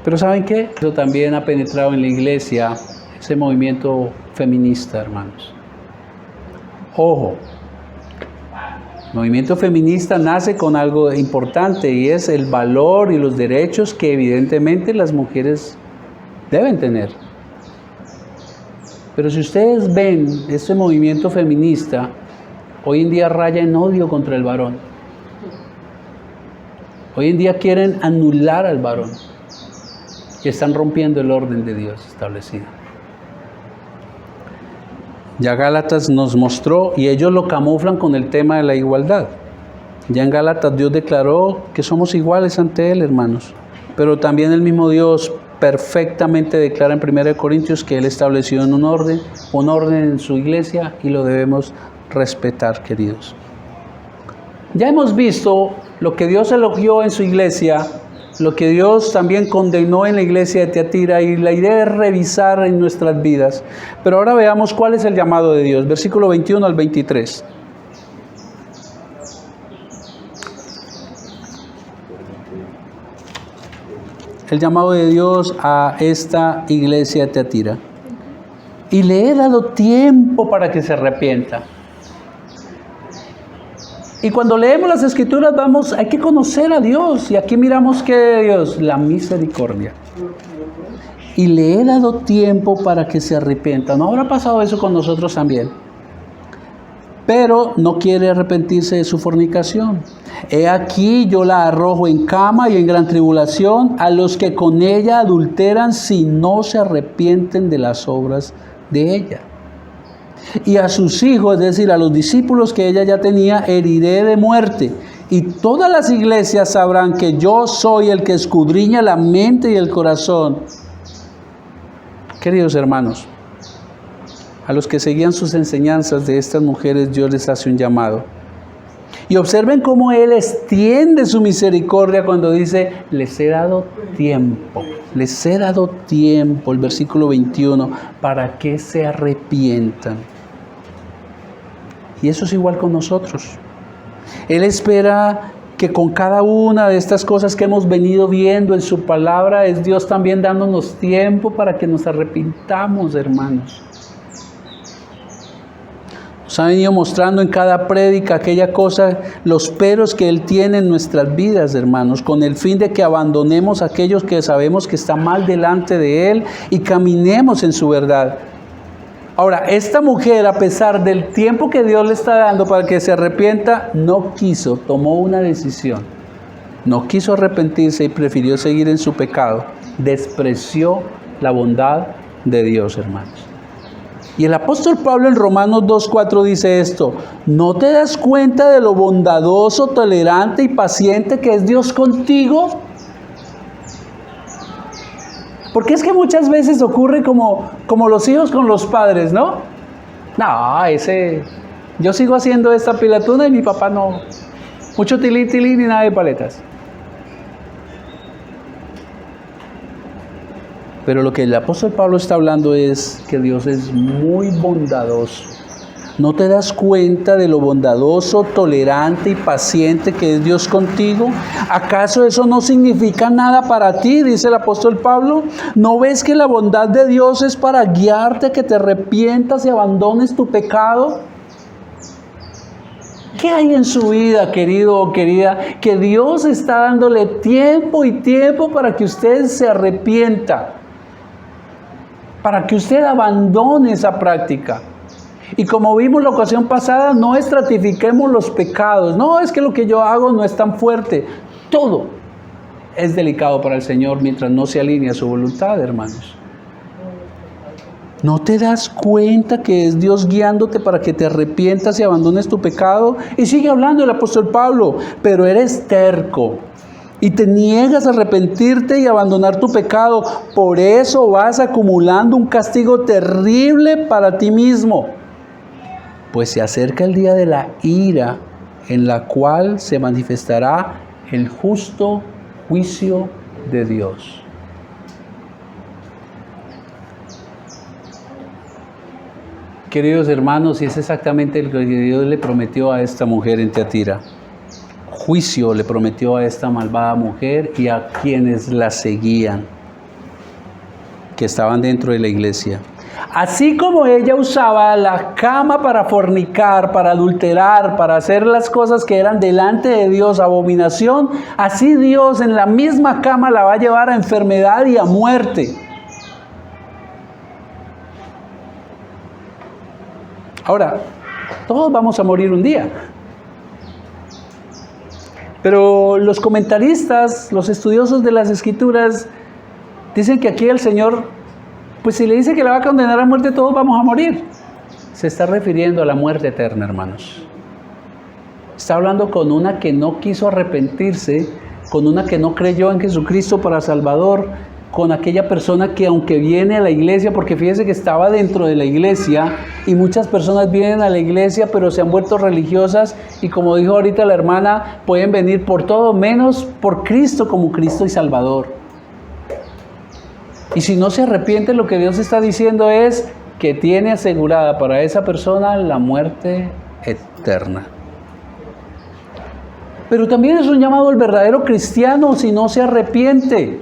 Pero ¿saben qué? Eso también ha penetrado en la iglesia, ese movimiento feminista, hermanos. Ojo, el movimiento feminista nace con algo importante y es el valor y los derechos que evidentemente las mujeres deben tener. Pero si ustedes ven este movimiento feminista, hoy en día raya en odio contra el varón. Hoy en día quieren anular al varón y están rompiendo el orden de Dios establecido. Ya Gálatas nos mostró, y ellos lo camuflan con el tema de la igualdad. Ya en Gálatas Dios declaró que somos iguales ante Él, hermanos. Pero también el mismo Dios perfectamente declara en 1 Corintios que Él estableció en un orden en su iglesia y lo debemos respetar, queridos. Ya hemos visto lo que Dios elogió en su iglesia, lo que Dios también condenó en la iglesia de Tiatira, y la idea es revisar en nuestras vidas. Pero ahora veamos cuál es el llamado de Dios, versículo 21 al 23. El llamado de Dios a esta iglesia de Tiatira. Y le he dado tiempo para que se arrepienta. Y cuando leemos las escrituras hay que conocer a Dios. Y aquí miramos que Dios, la misericordia. Y le he dado tiempo para que se arrepienta. ¿No habrá pasado eso con nosotros también? Pero no quiere arrepentirse de su fornicación. He aquí yo la arrojo en cama y en gran tribulación a los que con ella adulteran si no se arrepienten de las obras de ella. Y a sus hijos, es decir, a los discípulos que ella ya tenía, heriré de muerte. Y todas las iglesias sabrán que yo soy el que escudriña la mente y el corazón. Queridos hermanos, a los que seguían sus enseñanzas de estas mujeres, Dios les hace un llamado. Y observen cómo Él extiende su misericordia cuando dice, les he dado tiempo, el versículo 21, para que se arrepientan. Y eso es igual con nosotros. Él espera que con cada una de estas cosas que hemos venido viendo en su palabra, es Dios también dándonos tiempo para que nos arrepintamos, hermanos. Nos ha venido mostrando en cada prédica aquella cosa, los peros que Él tiene en nuestras vidas, hermanos, con el fin de que abandonemos a aquellos que sabemos que están mal delante de Él y caminemos en su verdad. Ahora, esta mujer, a pesar del tiempo que Dios le está dando para que se arrepienta, no quiso, tomó una decisión. No quiso arrepentirse y prefirió seguir en su pecado. Despreció la bondad de Dios, hermanos. Y el apóstol Pablo en Romanos 2:4 dice esto: ¿no te das cuenta de lo bondadoso, tolerante y paciente que es Dios contigo? Porque es que muchas veces ocurre como los hijos con los padres, ¿no? No, yo sigo haciendo esta pilatuna y mi papá no. Mucho tilín, tilín y nada de paletas. Pero lo que el apóstol Pablo está hablando es que Dios es muy bondadoso. ¿No te das cuenta de lo bondadoso, tolerante y paciente que es Dios contigo? ¿Acaso eso no significa nada para ti? Dice el apóstol Pablo. ¿No ves que la bondad de Dios es para guiarte, que te arrepientas y abandones tu pecado? ¿Qué hay en su vida, querido o querida, que Dios está dándole tiempo y tiempo para que usted se arrepienta? Para que usted abandone esa práctica. Y como vimos la ocasión pasada, no estratifiquemos los pecados. No, es que lo que yo hago no es tan fuerte. Todo es delicado para el Señor mientras no se alinea a su voluntad, hermanos. ¿No te das cuenta que es Dios guiándote para que te arrepientas y abandones tu pecado? Y sigue hablando el apóstol Pablo, pero eres terco y te niegas a arrepentirte y abandonar tu pecado. Por eso vas acumulando un castigo terrible para ti mismo. Pues se acerca el día de la ira, en la cual se manifestará el justo juicio de Dios. Queridos hermanos, y es exactamente lo que Dios le prometió a esta mujer en Tiatira. Juicio le prometió a esta malvada mujer y a quienes la seguían, que estaban dentro de la iglesia. Así como ella usaba la cama para fornicar, para adulterar, para hacer las cosas que eran delante de Dios abominación, así Dios en la misma cama la va a llevar a enfermedad y a muerte. Ahora, todos vamos a morir un día. Pero los comentaristas, los estudiosos de las Escrituras, dicen que aquí el Señor, pues si le dice que la va a condenar a muerte, todos vamos a morir. Se está refiriendo a la muerte eterna, hermanos. Está hablando con una que no quiso arrepentirse, con una que no creyó en Jesucristo para Salvador, con aquella persona que aunque viene a la iglesia, porque fíjese que estaba dentro de la iglesia, y muchas personas vienen a la iglesia pero se han vuelto religiosas, y como dijo ahorita la hermana, pueden venir por todo menos por Cristo como Cristo y Salvador. Y si no se arrepiente, lo que Dios está diciendo es que tiene asegurada para esa persona la muerte eterna. Pero también es un llamado al verdadero cristiano si no se arrepiente.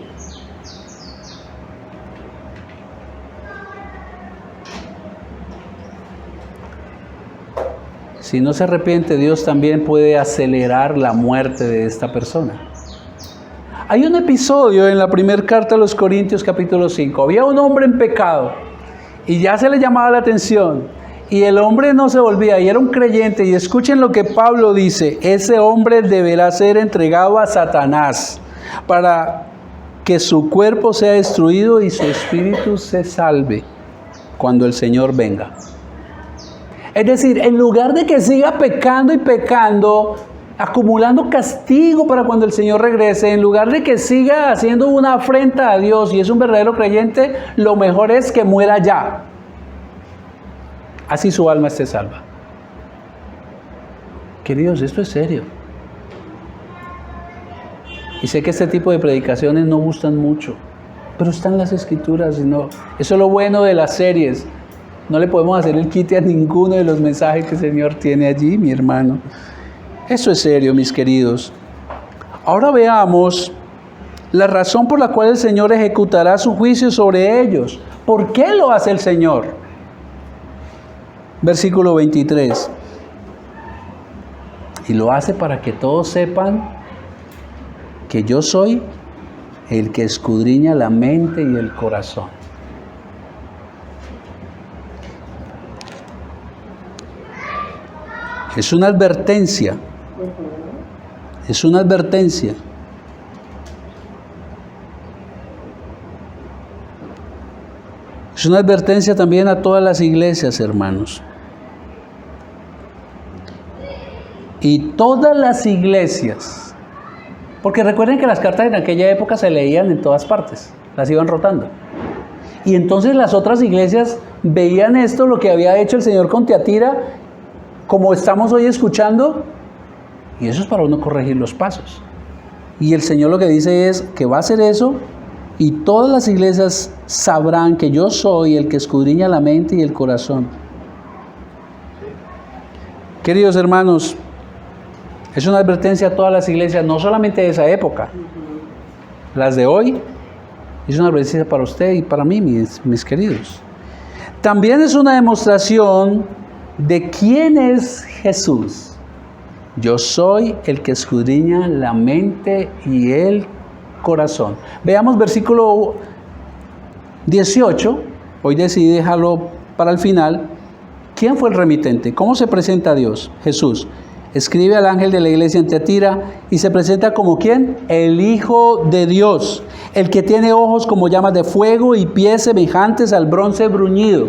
Si no se arrepiente, Dios también puede acelerar la muerte de esta persona. Hay un episodio en la primera carta a los Corintios, capítulo 5. Había un hombre en pecado y ya se le llamaba la atención. Y el hombre no se volvía y era un creyente. Y escuchen lo que Pablo dice. Ese hombre deberá ser entregado a Satanás para que su cuerpo sea destruido y su espíritu se salve cuando el Señor venga. Es decir, en lugar de que siga pecando y pecando, acumulando castigo para cuando el Señor regrese, en lugar de que siga haciendo una afrenta a Dios y es un verdadero creyente, lo mejor es que muera ya. Así su alma esté salva. Queridos, esto es serio. Y sé que este tipo de predicaciones no gustan mucho, pero están las Escrituras. Y no, eso es lo bueno de las series. No le podemos hacer el quite a ninguno de los mensajes que el Señor tiene allí, mi hermano. Eso es serio, mis queridos. Ahora veamos la razón por la cual el Señor ejecutará su juicio sobre ellos. ¿Por qué lo hace el Señor? versículo 23. Y lo hace para que todos sepan que yo soy el que escudriña la mente y el corazón. Es una advertencia. Es una advertencia. Es una advertencia también a todas las iglesias, hermanos. Y todas las iglesias, porque recuerden que las cartas en aquella época se leían en todas partes, las iban rotando. Y entonces las otras iglesias veían esto, lo que había hecho el Señor con Tiatira, como estamos hoy escuchando, y eso es para uno corregir los pasos. Y el Señor lo que dice es que va a hacer eso, y todas las iglesias sabrán que yo soy el que escudriña la mente y el corazón. Queridos hermanos, es una advertencia a todas las iglesias, no solamente de esa época, las de hoy. Es una advertencia para usted y para mí, mis queridos. También es una demostración de quién es Jesús. Yo soy el que escudriña la mente y el corazón. Veamos versículo 18. Hoy decidí dejarlo para el final. ¿Quién fue el remitente? ¿Cómo se presenta a Dios? Jesús. Escribe al ángel de la iglesia en Tiatira y se presenta como ¿quién? El Hijo de Dios, el que tiene ojos como llamas de fuego y pies semejantes al bronce bruñido.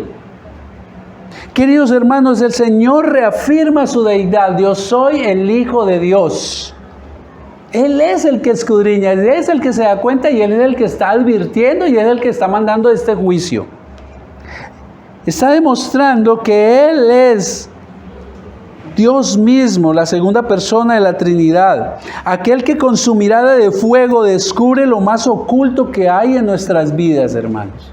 Queridos hermanos, el Señor reafirma su deidad. Yo soy el Hijo de Dios. Él es el que escudriña, Él es el que se da cuenta y Él es el que está advirtiendo y es el que está mandando este juicio. Está demostrando que Él es Dios mismo, la segunda persona de la Trinidad, aquel que con su mirada de fuego descubre lo más oculto que hay en nuestras vidas, hermanos.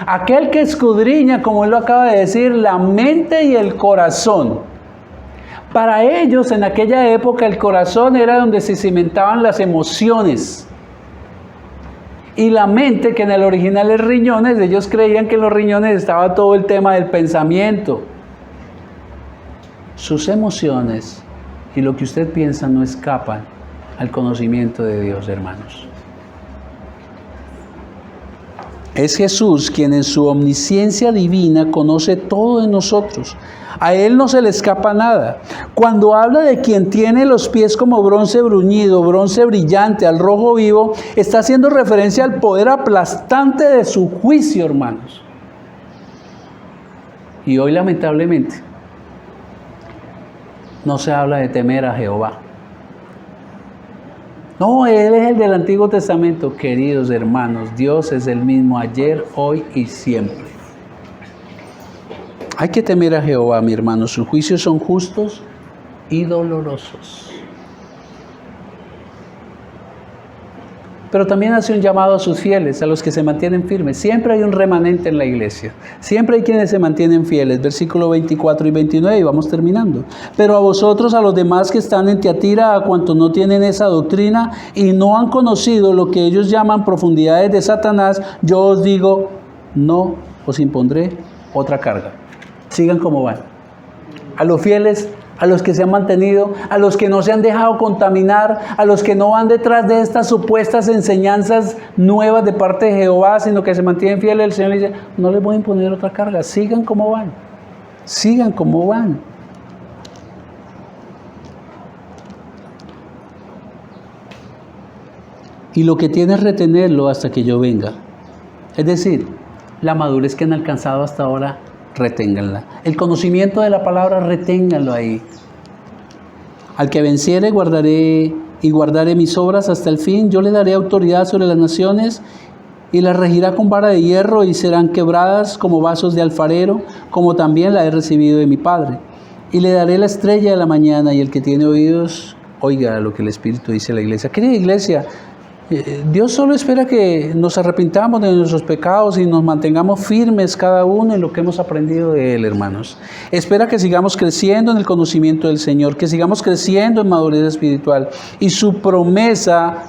Aquel que escudriña, como él lo acaba de decir, la mente y el corazón. Para ellos, en aquella época, el corazón era donde se cimentaban las emociones. Y la mente, que en el original es riñones, ellos creían que en los riñones estaba todo el tema del pensamiento. Sus emociones y lo que usted piensa no escapan al conocimiento de Dios, hermanos. Es Jesús quien en su omnisciencia divina conoce todo de nosotros. A Él no se le escapa nada. Cuando habla de quien tiene los pies como bronce bruñido, bronce brillante, al rojo vivo, está haciendo referencia al poder aplastante de su juicio, hermanos. Y hoy, lamentablemente, no se habla de temer a Jehová. No, Él es el del Antiguo Testamento. Queridos hermanos, Dios es el mismo ayer, hoy y siempre. Hay que temer a Jehová, mi hermano. Sus juicios son justos y dolorosos. Pero también hace un llamado a sus fieles, a los que se mantienen firmes. Siempre hay un remanente en la iglesia. Siempre hay quienes se mantienen fieles. Versículo 24 y 29, y vamos terminando. Pero a vosotros, a los demás que están en Tiatira, a cuantos no tienen esa doctrina y no han conocido lo que ellos llaman profundidades de Satanás, yo os digo, no os impondré otra carga. Sigan como van. A los fieles, a los que se han mantenido, a los que no se han dejado contaminar, a los que no van detrás de estas supuestas enseñanzas nuevas de parte de Jehová, sino que se mantienen fieles, el Señor dice, no les voy a imponer otra carga, sigan como van, sigan como van. Y lo que tiene es retenerlo hasta que yo venga. Es decir, la madurez que han alcanzado hasta ahora, reténganla. El conocimiento de la palabra, reténganlo ahí. Al que venciere guardaré mis obras hasta el fin. Yo le daré autoridad sobre las naciones y las regirá con vara de hierro y serán quebradas como vasos de alfarero, como también la he recibido de mi Padre. Y le daré la estrella de la mañana, y el que tiene oídos, oiga lo que el Espíritu dice a la iglesia. Querida iglesia, Dios solo espera que nos arrepintamos de nuestros pecados y nos mantengamos firmes cada uno en lo que hemos aprendido de Él, hermanos. Espera que sigamos creciendo en el conocimiento del Señor, que sigamos creciendo en madurez espiritual. Y su promesa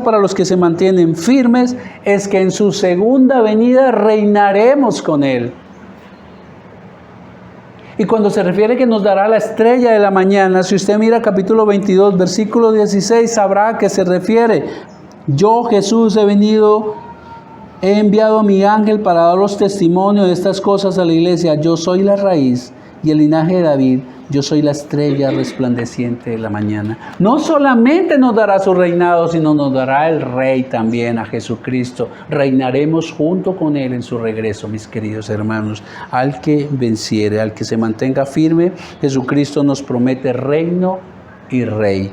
para los que se mantienen firmes es que en su segunda venida reinaremos con Él. Y cuando se refiere que nos dará la estrella de la mañana, si usted mira capítulo 22, versículo 16, sabrá a qué se refiere. Yo, Jesús, he enviado a mi ángel para daros testimonio de estas cosas a la iglesia. Yo soy la raíz y el linaje de David. Yo soy la estrella resplandeciente de la mañana. No solamente nos dará su reinado, sino nos dará el Rey también, a Jesucristo. Reinaremos junto con Él en su regreso, mis queridos hermanos. Al que venciere, al que se mantenga firme, Jesucristo nos promete reino y Rey.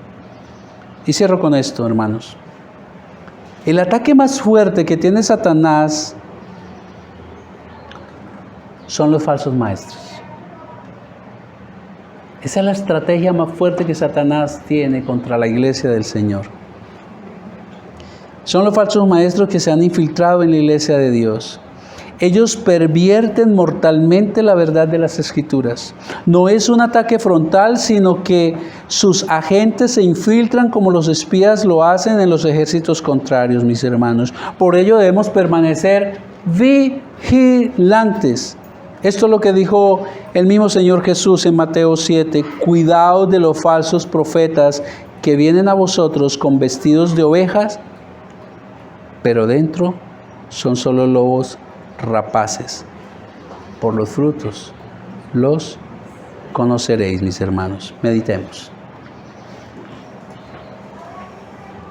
Y cierro con esto, hermanos. El ataque más fuerte que tiene Satanás son los falsos maestros. Esa es la estrategia más fuerte que Satanás tiene contra la iglesia del Señor. Son los falsos maestros que se han infiltrado en la iglesia de Dios. Ellos pervierten mortalmente la verdad de las Escrituras. No es un ataque frontal, sino que sus agentes se infiltran como los espías lo hacen en los ejércitos contrarios, mis hermanos. Por ello debemos permanecer vigilantes. Esto es lo que dijo el mismo Señor Jesús en Mateo 7. Cuidaos de los falsos profetas que vienen a vosotros con vestidos de ovejas, pero dentro son solo lobos rapaces. Por los frutos los conoceréis, mis hermanos. Meditemos.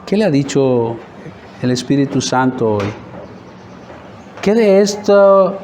¿Qué le ha dicho el Espíritu Santo hoy? ¿Qué de esto